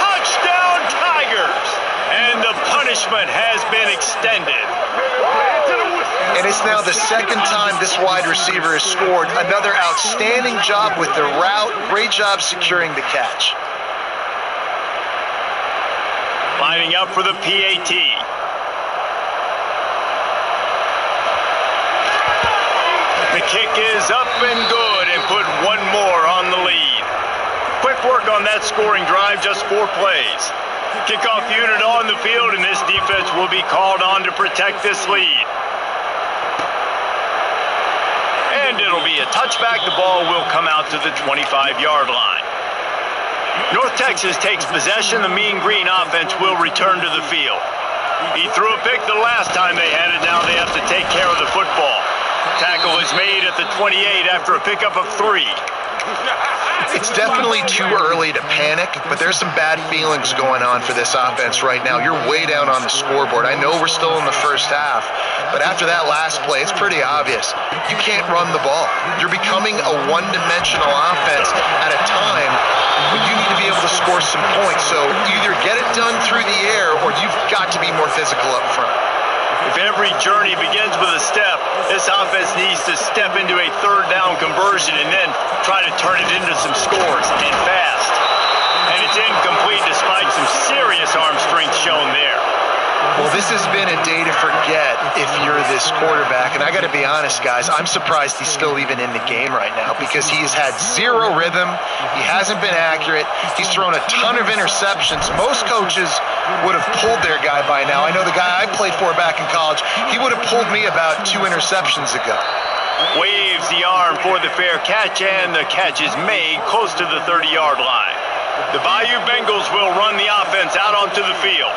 Touchdown, Tigers! And the punishment has been extended. And it's now the second time this wide receiver has scored. Another outstanding job with the route. Great job securing the catch. Lining up for the PAT. The kick is up and good and put one more on the lead. Quick work on that scoring drive, just 4 plays. Kickoff unit on the field, and this defense will be called on to protect this lead. And it'll be a touchback. The ball will come out to the 25-yard line. North Texas takes possession. The Mean Green offense will return to the field. He threw a pick the last time they had it. Now they have to take care of the football. Tackle is made at the 28 after a pickup of 3. It's definitely too early to panic, but there's some bad feelings going on for this offense right now. You're way down on the scoreboard. I know we're still in the first half, but after that last play, it's pretty obvious. You can't run the ball. You're becoming a one-dimensional offense at a time when you need to be able to score some points. So either get it done through the air or you've got to be more physical up front. If every journey begins with a step, this offense needs to step into a third down conversion and then try to turn it into some scores and fast. And it's incomplete despite some serious arm strength shown there. Well, this has been a day to forget if you're this quarterback. And I got to be honest, guys, I'm surprised he's still even in the game right now because he's had zero rhythm. He hasn't been accurate. He's thrown a ton of interceptions. Most coaches would have pulled their guy by now. I know the guy I played for back in college, he would have pulled me about 2 interceptions ago. Waves the arm for the fair catch, and the catch is made close to the 30-yard line. The Bayou Bengals will run the offense out onto the field.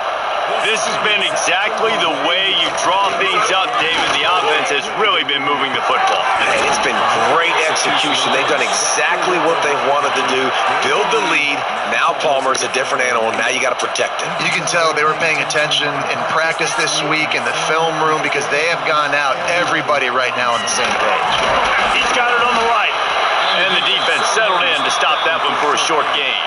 This has been exactly the way you draw things up, David. The offense has really been moving the football. And it's been great execution. They've done exactly what they wanted to do. Build the lead. Now Palmer's a different animal. Now you got to protect it. You can tell they were paying attention in practice this week in the film room because they have gone out, everybody right now on the same page. He's got it on the right. And the defense settled in to stop that one for a short gain.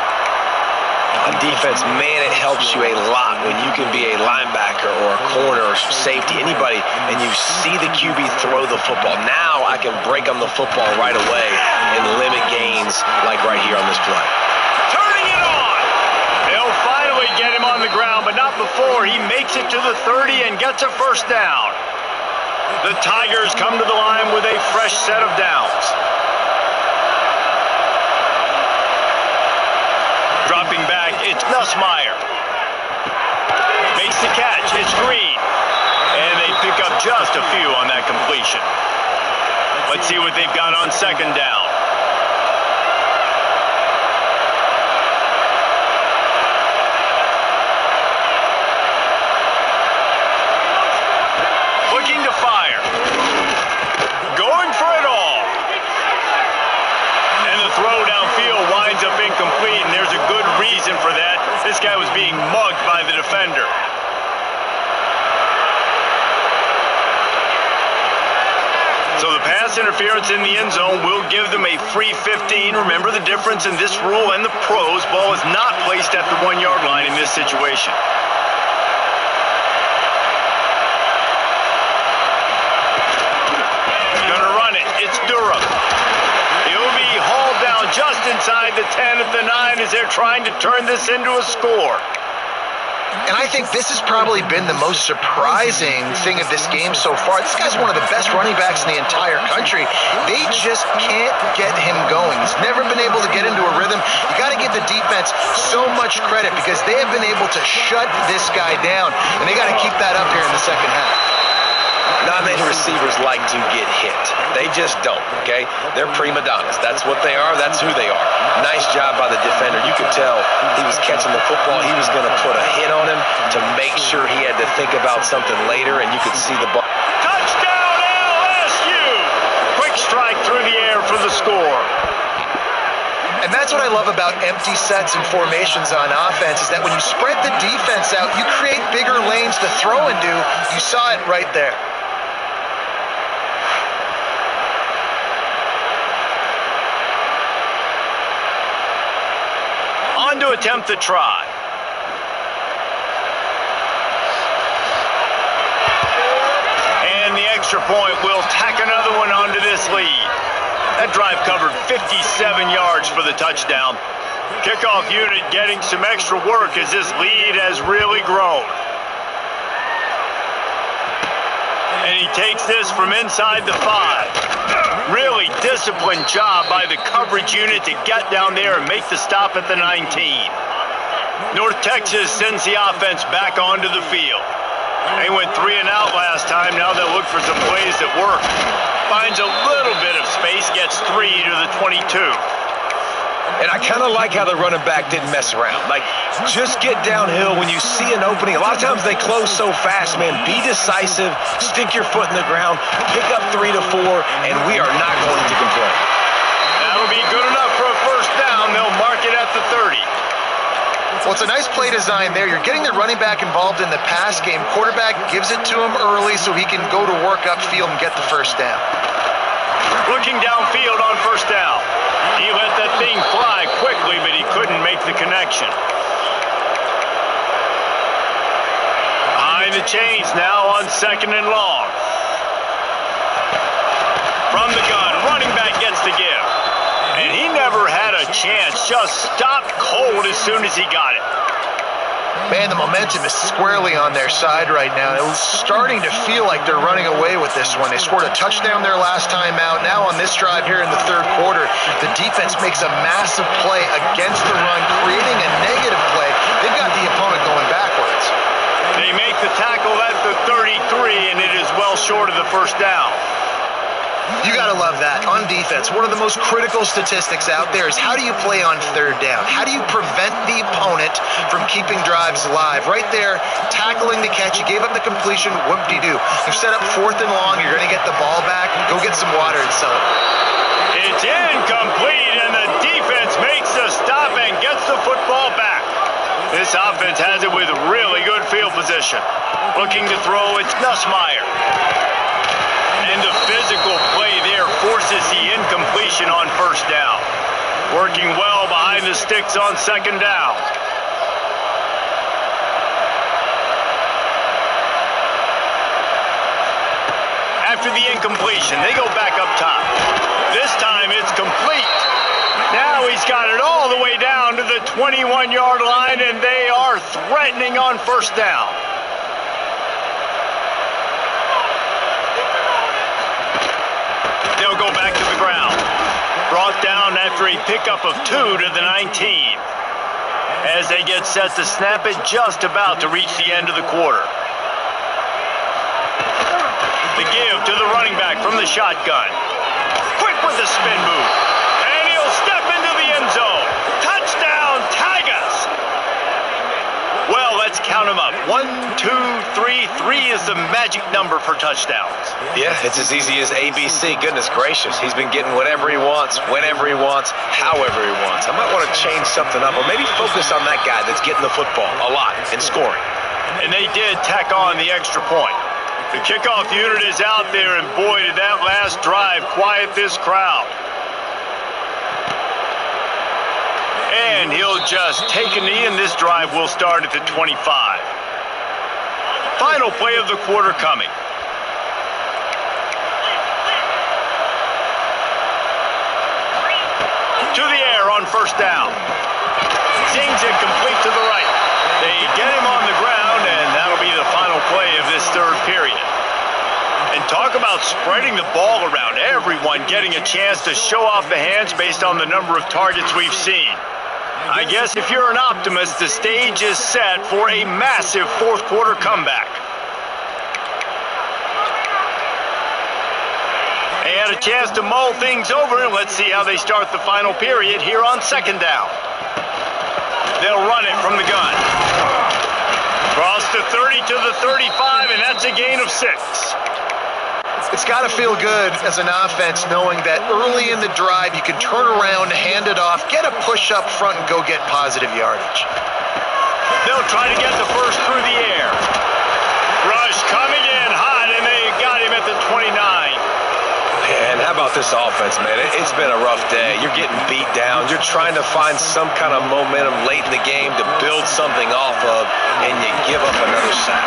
On defense, man, it helps you a lot when you can be a linebacker or a corner or safety, anybody, and you see the QB throw the football. Now I can break on the football right away and limit gains like right here on this play. Turning it on! They'll finally get him on the ground, but not before he makes it to the 30 and gets a first down. The Tigers come to the line with a fresh set of downs. Dropping back, it's Nussmeier. Makes the catch, it's Green. And they pick up just a few on that completion. Let's see what they've got on second down. Looking to fire. Going for it all. And the throw downfield winds up incomplete, and there's a good reason for that. This guy was being mugged by the defender. So the pass interference in the end zone will give them a free 15. Remember the difference in this rule and the pros. Ball is not placed at the 1-yard line in this situation. Gonna run it. It's Durham. He'll be hauled down just inside the 10 at the 9 as they're trying to turn this into a score. And I think this has probably been the most surprising thing of this game so far. This guy's one of the best running backs in the entire country. They just can't get him going. He's never been able to get into a rhythm. You got to give the defense so much credit because they have been able to shut this guy down, and they got to keep that up here in the second half. Not many receivers like to get hit. They just don't, okay? They're prima donnas. That's what they are. That's who they are. Nice job by the defender. You could tell he was catching the football. He was going to put a hit on him to make sure he had to think about something later, and you could see the ball. Touchdown, LSU! Quick strike through the air for the score. And that's what I love about empty sets and formations on offense, is that when you spread the defense out, you create bigger lanes to throw into. You saw it right there. On to attempt the try. And the extra point will tack another one onto this lead. That drive covered 57 yards for the touchdown. Kickoff unit getting some extra work as this lead has really grown. And he takes this from inside the 5. Really disciplined job by the coverage unit to get down there and make the stop at the 19. North Texas sends the offense back onto the field. They went 3 and out last time. Now they'll look for some plays that work. Finds a little bit of space, gets 3 to the 22. And I kind of like how the running back didn't mess around. Like, just get downhill when you see an opening. A lot of times they close so fast, man. Be decisive, stick your foot in the ground, pick up 3 to 4, and we are not going to complain. That'll be good enough for a first down. They'll mark it at the 30. Well, it's a nice play design there. You're getting the running back involved in the pass game. Quarterback gives it to him early so he can go to work upfield and get the first down. Looking downfield on first down. He let that thing fly quickly, but he couldn't make the connection. Behind the chains now on 2nd and long. From the gun, running back gets the give. And he never had a chance, just stopped cold as soon as he got it. Man, the momentum is squarely on their side right now. It was starting to feel like they're running away with this one. They scored a touchdown their last time out. Now on this drive here in the 3rd quarter, the defense makes a massive play against the run, creating a negative play. They've got the opponent going backwards. They make the tackle at the 33, and it is well short of the first down. You got to love that. On defense, one of the most critical statistics out there is how do you play on 3rd down? How do you prevent the opponent from keeping drives alive? Right there, tackling the catch. You gave up the completion. Whoop-de-doo. You've set up 4th and long. You're going to get the ball back. Go get some water and celebrate. It's incomplete, and the defense makes the stop and gets the football back. This offense has it with really good field position. Looking to throw, it's Nussmeier. And the physical play there forces the incompletion on first down. Working well behind the sticks on 2nd down. After the incompletion, they go back up top. This time it's complete. Now he's got it all the way down to the 21-yard line, and they are threatening on first down. They'll go back to the ground. Brought down after a pickup of 2 to the 19. As they get set to snap it, just about to reach the end of the quarter. The give to the running back from the shotgun. Quick with the spin move. And he'll step into the end zone. Touchdown, Tigers! Well, let's count them up. 1, 2, 3. 3 is the magic number for touchdowns. Yeah, it's as easy as ABC. Goodness gracious. He's been getting whatever he wants, whenever he wants, however he wants. I might want to change something up, or maybe focus on that guy that's getting the football a lot and scoring. And they did tack on the extra point. The kickoff unit is out there, and boy, did that last drive quiet this crowd. And he'll just take a knee, and this drive will start at the 25. Final play of the quarter coming. To the air on first down. Zings it complete to the right. They get him on the ground, and that'll be the final play of this 3rd period. And talk about spreading the ball around. Everyone getting a chance to show off the hands based on the number of targets we've seen. I guess if you're an optimist, the stage is set for a massive 4th quarter comeback. They had a chance to mull things over, and let's see how they start the final period here on 2nd down. They'll run it from the gun. Cross the 30 to the 35, and that's a gain of 6. It's got to feel good as an offense knowing that early in the drive you can turn around, hand it off, get a push up front, and go get positive yardage. They'll try to get the first through the air. Rush coming in hot, and they got him at the 29. And how about this offense, man? It's been a rough day. You're getting beat down. You're trying to find some kind of momentum late in the game to build something off of, and you give up another sack.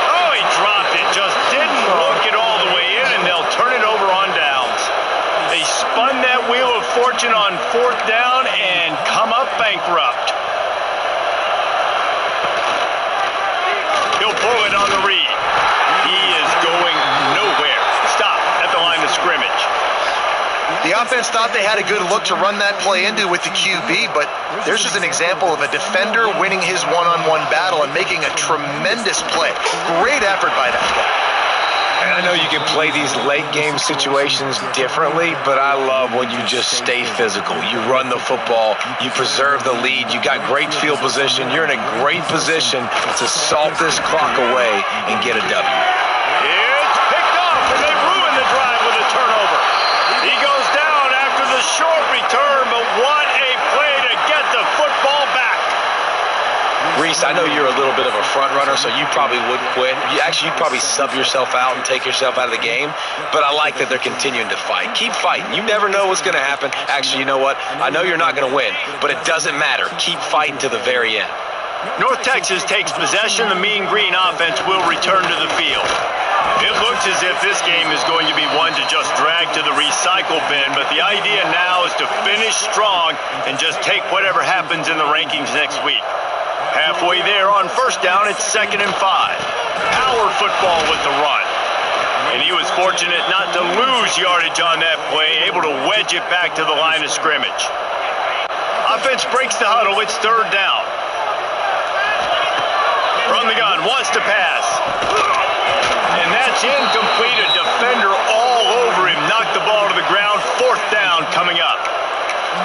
Oh, he dropped it. Just didn't look it all the way in, and they'll turn it over on downs. They spun that wheel of fortune on fourth down and come up bankrupt. He'll pull it on the read. He is going nowhere. Stop at the line of scrimmage. The offense thought they had a good look to run that play into with the QB, but there's just an example of a defender winning his one-on-one battle and making a tremendous play. Great effort by that guy. And I know you can play these late game situations differently, but I love when you just stay physical. You run the football, you preserve the lead, you got great field position, you're in a great position to salt this clock away and get a W. It's picked off, and they ruin the drive with a turnover. He goes down after the short return, but what a play to get the football back. Reese, I know you're a little bit of a front runner, so you probably would quit. You'd probably sub yourself out and take yourself out of the game, but I like that they're continuing to fight. Keep fighting. You never know what's going to happen. Actually, you know what? I know you're not going to win, but it doesn't matter. Keep fighting to the very end. North Texas takes possession. The Mean Green offense will return to the field. It looks as if this game is going to be one to just drag to the recycle bin, but the idea now is to finish strong and just take whatever happens in the rankings next week. Halfway there on first down, it's 2nd and 5. Power football with the run. And he was fortunate not to lose yardage on that play, able to wedge it back to the line of scrimmage. Offense breaks the huddle. It's 3rd down. From the gun, wants to pass. And that's incomplete. A defender all over him. Knocked the ball to the ground. 4th down coming up.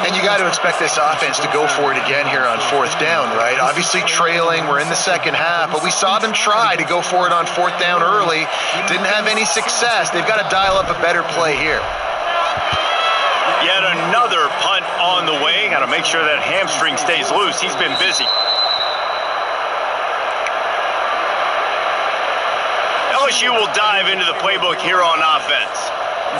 And you got to expect this offense to go for it again here on 4th down, right? Obviously trailing, we're in the second half, but we saw them try to go for it on 4th down early. Didn't have any success. They've got to dial up a better play here. Yet another punt on the way. Got to make sure that hamstring stays loose. He's been busy. LSU will dive into the playbook here on offense.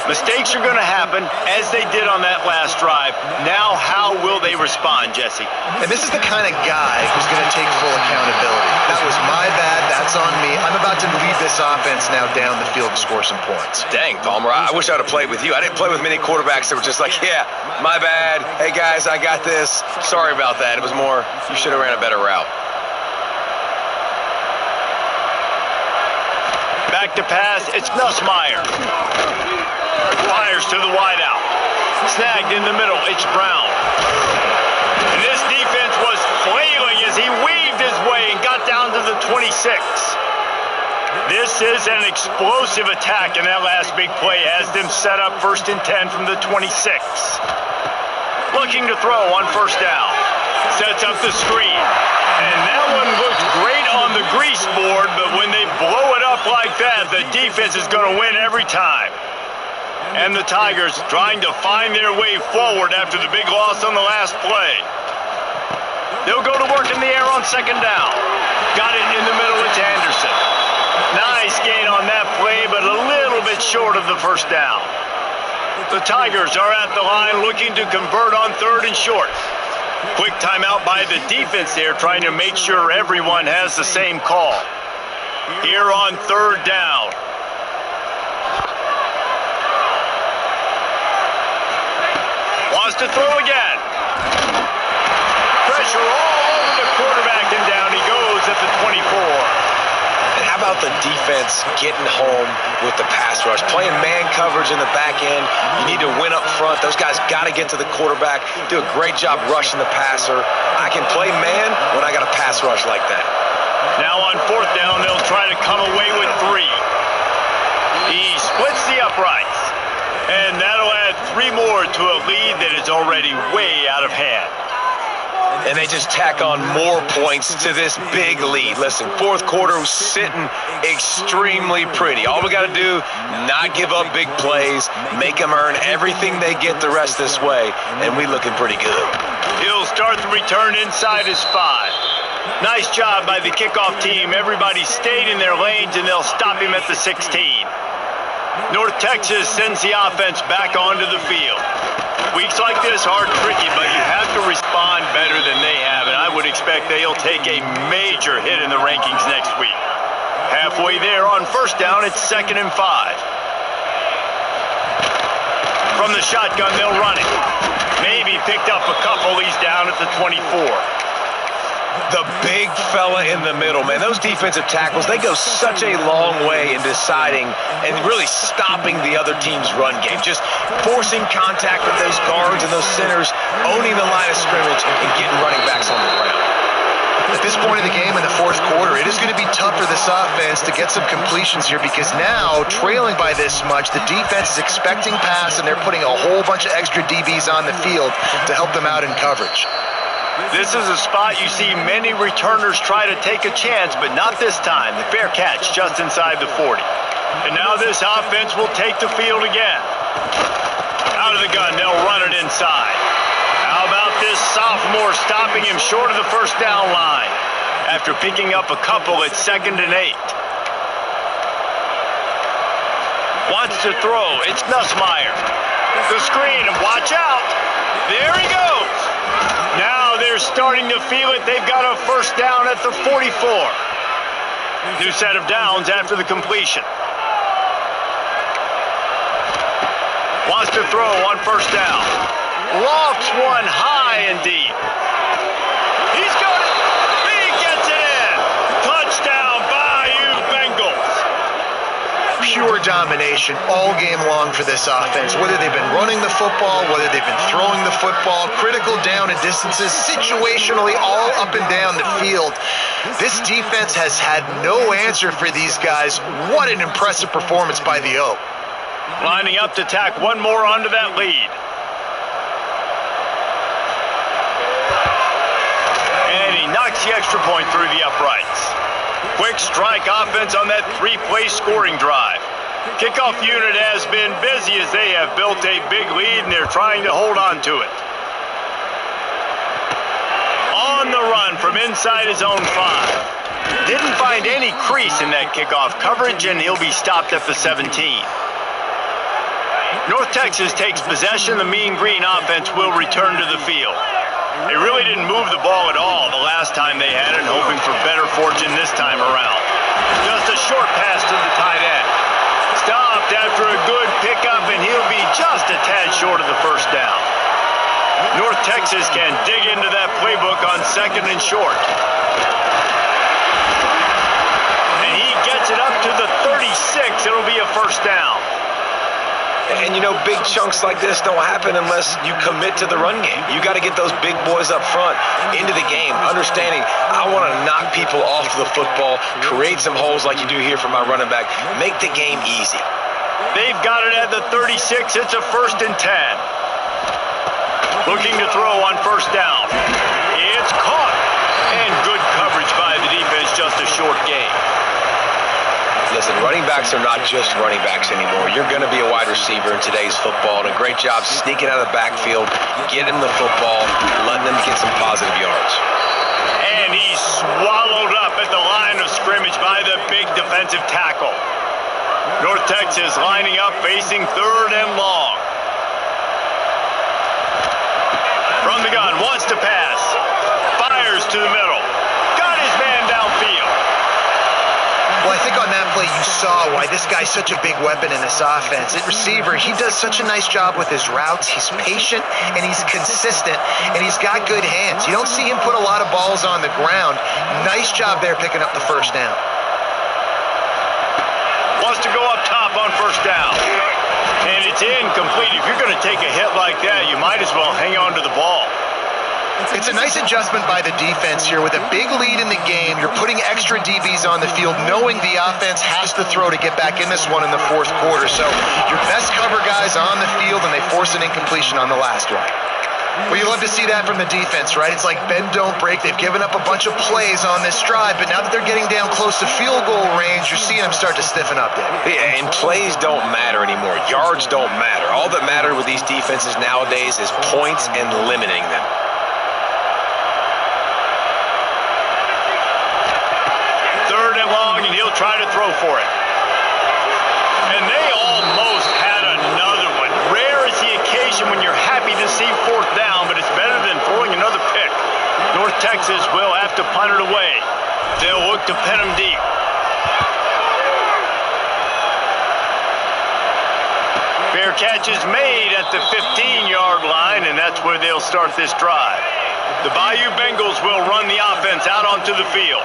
Mistakes are going to happen, as they did on that last drive. Now, how will they respond, Jesse? And this is the kind of guy who's going to take full accountability. That was my bad. That's on me. I'm about to lead this offense now down the field to score some points. Dang, Palmer, I wish I would have played with you. I didn't play with many quarterbacks that were just like, yeah, my bad. Hey, guys, I got this. Sorry about that. It was more, you should have ran a better route. Back to pass, it's Nussmeier. Fires to the wideout. Snagged in the middle, it's Brown. And this defense was flailing as he weaved his way and got down to the 26. This is an explosive attack, and that last big play has them set up 1st and 10 from the 26. Looking to throw on 1st down. Sets up the screen. And that one looks great on the grease board, but when they blow it up like that, the defense is going to win every time. And the Tigers trying to find their way forward after the big loss on the last play. They'll go to work in the air on 2nd down. Got it in the middle, it's Anderson. Nice gain on that play, but a little bit short of the 1st down. The Tigers are at the line looking to convert on 3rd and short. Quick timeout by the defense there, trying to make sure everyone has the same call. Here on 3rd down. Wants to throw again. Pressure all over the quarterback, and down he goes at the 24. And how about the defense getting home with the pass rush? Playing man coverage in the back end. You need to win up front. Those guys got to get to the quarterback. Do a great job rushing the passer. I can play man when I got a pass rush like that. Now on 4th down, they'll try to come away with 3. He splits the uprights. And that'll add 3 more to a lead that is already way out of hand. and they just tack on more points to this big lead. Listen, fourth quarter was sitting extremely pretty. All we got to do, not give up big plays, make them earn everything they get the rest this way, and we looking pretty good. He'll start the return inside his 5. Nice job by the kickoff team. Everybody stayed in their lanes, and they'll stop him at the 16. North Texas sends the offense back onto the field. Weeks like this are tricky, but you have to respond better than they have, and I would expect they'll take a major hit in the rankings next week. Halfway there on first down, it's 2nd and 5. From the shotgun, they'll run it. Maybe picked up a couple. He's down at the 24. The big fella in the middle, man. Those defensive tackles, they go such a long way in deciding and really stopping the other team's run game. Just forcing contact with those guards and those centers, owning the line of scrimmage, and getting running backs on the ground. At this point of the game in the fourth quarter, it is going to be tough for this offense to get some completions here because now, trailing by this much, the defense is expecting pass, and they're putting a whole bunch of extra DBs on the field to help them out in coverage. This is a spot you see many returners try to take a chance, but not this time. The fair catch just inside the 40. And now this offense will take the field again. Out of the gun, they'll run it inside. How about this sophomore stopping him short of the first down line? After picking up a couple at 2nd and 8. Wants to throw. It's Nussmeier. The screen, and watch out. There he goes. Now they're starting to feel it. They've got a first down at the 44. New set of downs after the completion. Wants to throw on first down. Lofts one high and deep. He's got it. He gets it in. Touchdown, Bayou Bengals. Pure domination all game long for this offense. Whether they've been running the football, whether they've been throwing the football, critical down and distances, situationally all up and down the field. This defense has had no answer for these guys. What an impressive performance by the O. Lining up to tack one more onto that lead. And he knocks the extra point through the uprights. Quick strike offense on that 3-play scoring drive. Kickoff unit has been busy as they have built a big lead, and they're trying to hold on to it. On the run from inside his own 5. Didn't find any crease in that kickoff coverage, and he'll be stopped at the 17. North Texas takes possession. The Mean Green offense will return to the field. They really didn't move the ball at all the last time they had it, hoping for better fortune this time around. Just a short pass to the tight end. Stopped after a good pickup, and he'll be just a tad short of the first down. North Texas can dig into that playbook on 2nd and short. And he gets it up to the 36. It'll be a first down. And, you know, big chunks like this don't happen unless you commit to the run game. You got to get those big boys up front into the game, understanding I want to knock people off the football, create some holes like you do here for my running back, make the game easy. They've got it at the 36. It's a 1st and 10. Looking to throw on first down. It's caught. And good coverage by the defense, just a short gain. Listen, running backs are not just running backs anymore. You're going to be a wide receiver in today's football, and a great job sneaking out of the backfield, getting the football, letting them get some positive yards. And he's swallowed up at the line of scrimmage by the big defensive tackle. North Texas lining up, facing 3rd and long. From the gun, wants to pass. Fires to the middle. Got his man downfield. Well, I think on that play you saw why this guy's such a big weapon in this offense. At receiver, he does such a nice job with his routes. He's patient, and he's consistent, and he's got good hands. You don't see him put a lot of balls on the ground. Nice job there picking up the first down. Wants to go up top on first down. And it's incomplete. If you're going to take a hit like that, you might as well hang on to the ball. It's a nice adjustment by the defense here. With a big lead in the game, you're putting extra DBs on the field, knowing the offense has to throw to get back in this one in the 4th quarter. So your best cover guys on the field, and they force an incompletion on the last one. Well, you love to see that from the defense, right? It's like bend, don't break. They've given up a bunch of plays on this drive, but now that they're getting down close to field goal range, you're seeing them start to stiffen up there. Yeah, and plays don't matter anymore. Yards don't matter. All that matters with these defenses nowadays is points and limiting them. Third and long, and he'll try to throw for it. And they almost had another one. Rare is the occasion when you're happy to see fourth down, but it's better than throwing another pick. North Texas will have to punt it away. They'll look to pin them deep. Fair catch is made at the 15-yard line, and that's where they'll start this drive. The Bayou Bengals will run the offense out onto the field.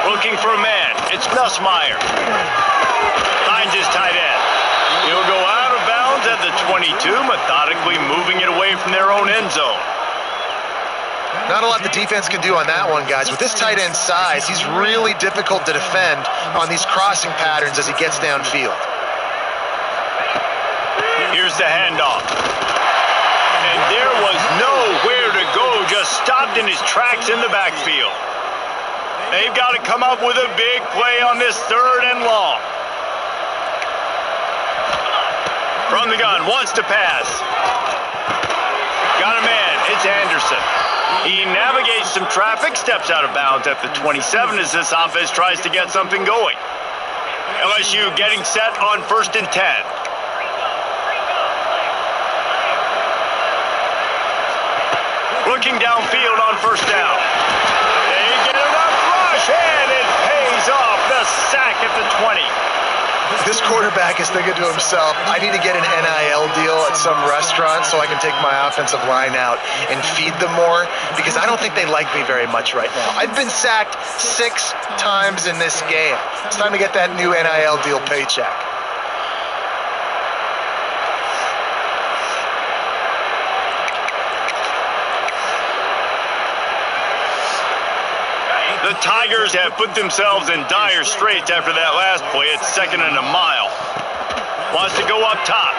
Looking for a man. It's Nussmeier. Finds his tight end. He'll go out of bounds at the 22, methodically moving it away from their own end zone. Not a lot the defense can do on that one, guys. With this tight end size, he's really difficult to defend on these crossing patterns as he gets downfield. Here's the handoff. And there was nowhere to go, just stopped in his tracks in the backfield. They've got to come up with a big play on this third and long. From the gun, wants to pass. Got a man, it's Anderson. He navigates some traffic, steps out of bounds at the 27 as this offense tries to get something going. LSU getting set on 1st and 10. Looking downfield on 1st down. They get enough rush, and it pays off. The sack at the 20. This quarterback is thinking to himself, I need to get an NIL deal at some restaurant so I can take my offensive line out and feed them more, because I don't think they like me very much right now. I've been sacked 6 times in this game. It's time to get that new NIL deal paycheck. The Tigers have put themselves in dire straits after that last play. It's 2nd and a mile. Wants to go up top.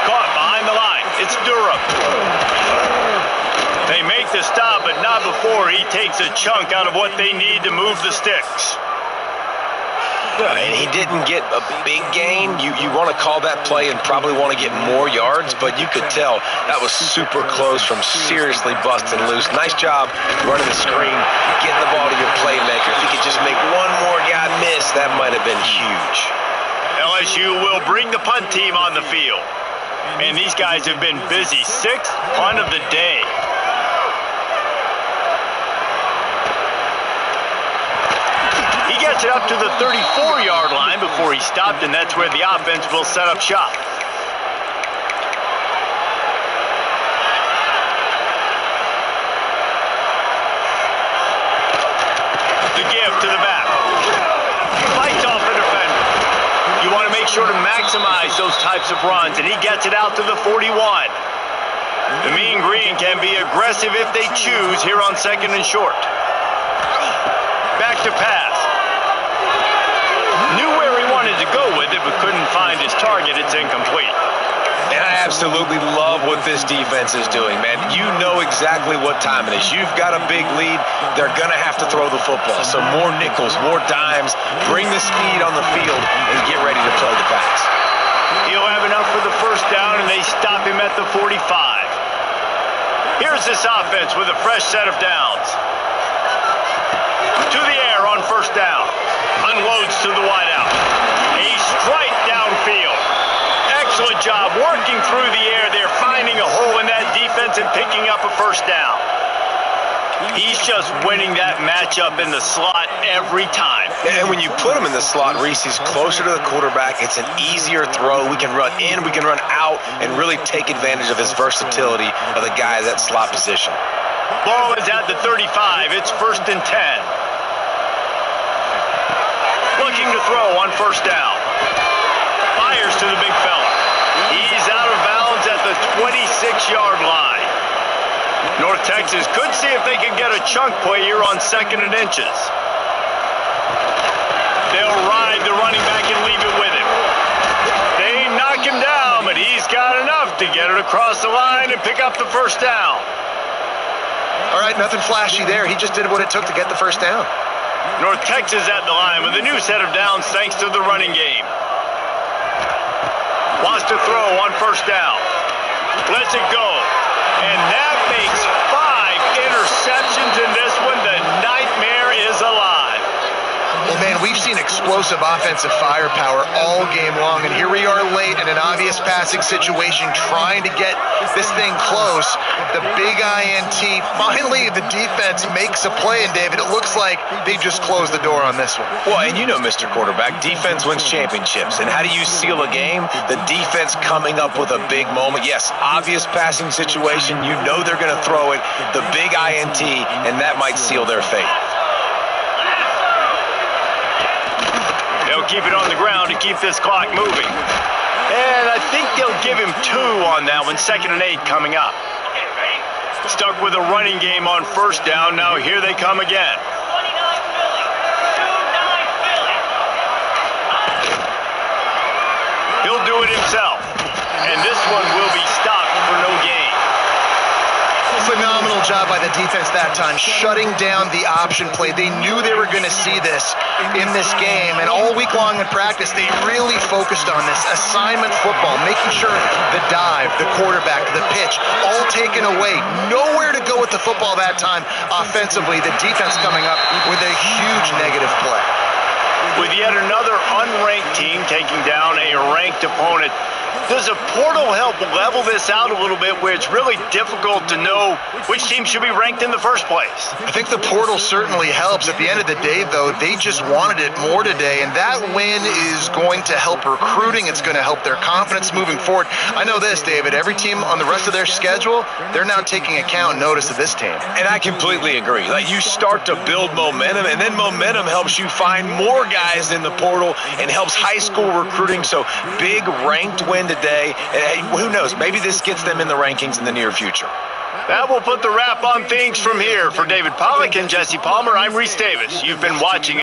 Caught behind the line. It's Durham. They make the stop, but not before he takes a chunk out of what they need to move the sticks. And he didn't get a big gain. You want to call that play and probably want to get more yards, but you could tell that was super close from seriously busting loose. Nice job running the screen, getting the ball to your playmaker. If he could just make one more guy miss, that might have been huge. LSU will bring the punt team on the field. And these guys have been busy. 6th punt of the day. He gets it up to the 34-yard line before he stopped, and that's where the offense will set up shop. The give to the back. Fights off the defender. You want to make sure to maximize those types of runs, and he gets it out to the 41. The Mean Green can be aggressive if they choose here on 2nd and short. Back to pass. Knew where he wanted to go with it, but couldn't find his target. It's incomplete. And I absolutely love what this defense is doing, man. You know exactly what time it is. You've got a big lead. They're going to have to throw the football. So more nickels, more dimes. Bring the speed on the field and get ready to play the pass. He'll have enough for the 1st down, and they stop him at the 45. Here's this offense with a fresh set of downs. To the air on 1st down. Unloads to the wideout. A strike downfield. Excellent job working through the air. They're finding a hole in that defense and picking up a 1st down. He's just winning that matchup in the slot every time. And when you put him in the slot, Reese, he's closer to the quarterback. It's an easier throw. We can run in, we can run out, and really take advantage of his versatility of the guy at that slot position. Ball is at the 35. It's 1st and 10. Looking to throw on 1st down. Fires to the big fella. He's out of bounds at the 26-yard line. North Texas could see if they can get a chunk play here on 2nd and inches. They'll ride the running back and leave it with him. but he's got enough to get it across the line and pick up the first down. All right, nothing flashy there. He just did what it took to get the first down. North Texas at the line with a new set of downs thanks to the running game. Wants to throw on first down. Lets it go. And that makes 5 interceptions in this one. The nightmare is alive. Well, man, we've seen explosive offensive firepower all game long, and here we are late in an obvious passing situation trying to get this thing close. The big INT, finally the defense makes a play, and David, it looks like they just closed the door on this one. Well, and you know, Mr. Quarterback, defense wins championships. And how do you seal a game? The defense coming up with a big moment. Yes, obvious passing situation. You know they're going to throw it. The big INT, and that might seal their fate. They'll keep it on the ground to keep this clock moving. And I think they'll give him 2 on that one. 2nd and 8 coming up. Stuck with a running game on first down. Now here they come again. He'll do it himself. And this one will be stopped for no gain. Phenomenal job by the defense that time, shutting down the option play. They knew they were going to see this in this game, and all week long in practice, they really focused on this assignment football, making sure the dive, the quarterback, the pitch, all taken away. Nowhere to go with the football that time offensively. The defense coming up with a huge negative play. With yet another unranked team taking down a ranked opponent, does a portal help level this out a little bit where it's really difficult to know which team should be ranked in the first place? I think the portal certainly helps. At the end of the day, though, they just wanted it more today, and that win is going to help recruiting. It's going to help their confidence moving forward. I know this, David, every team on the rest of their schedule, they're now taking account and notice of this team. And I completely agree. Like, you start to build momentum, and then momentum helps you find more guys in the portal and helps high school recruiting. So big ranked win today. And who knows? Maybe this gets them in the rankings in the near future. That will put the wrap on things from here. For David Pollack and Jesse Palmer, I'm Reese Davis. You've been watching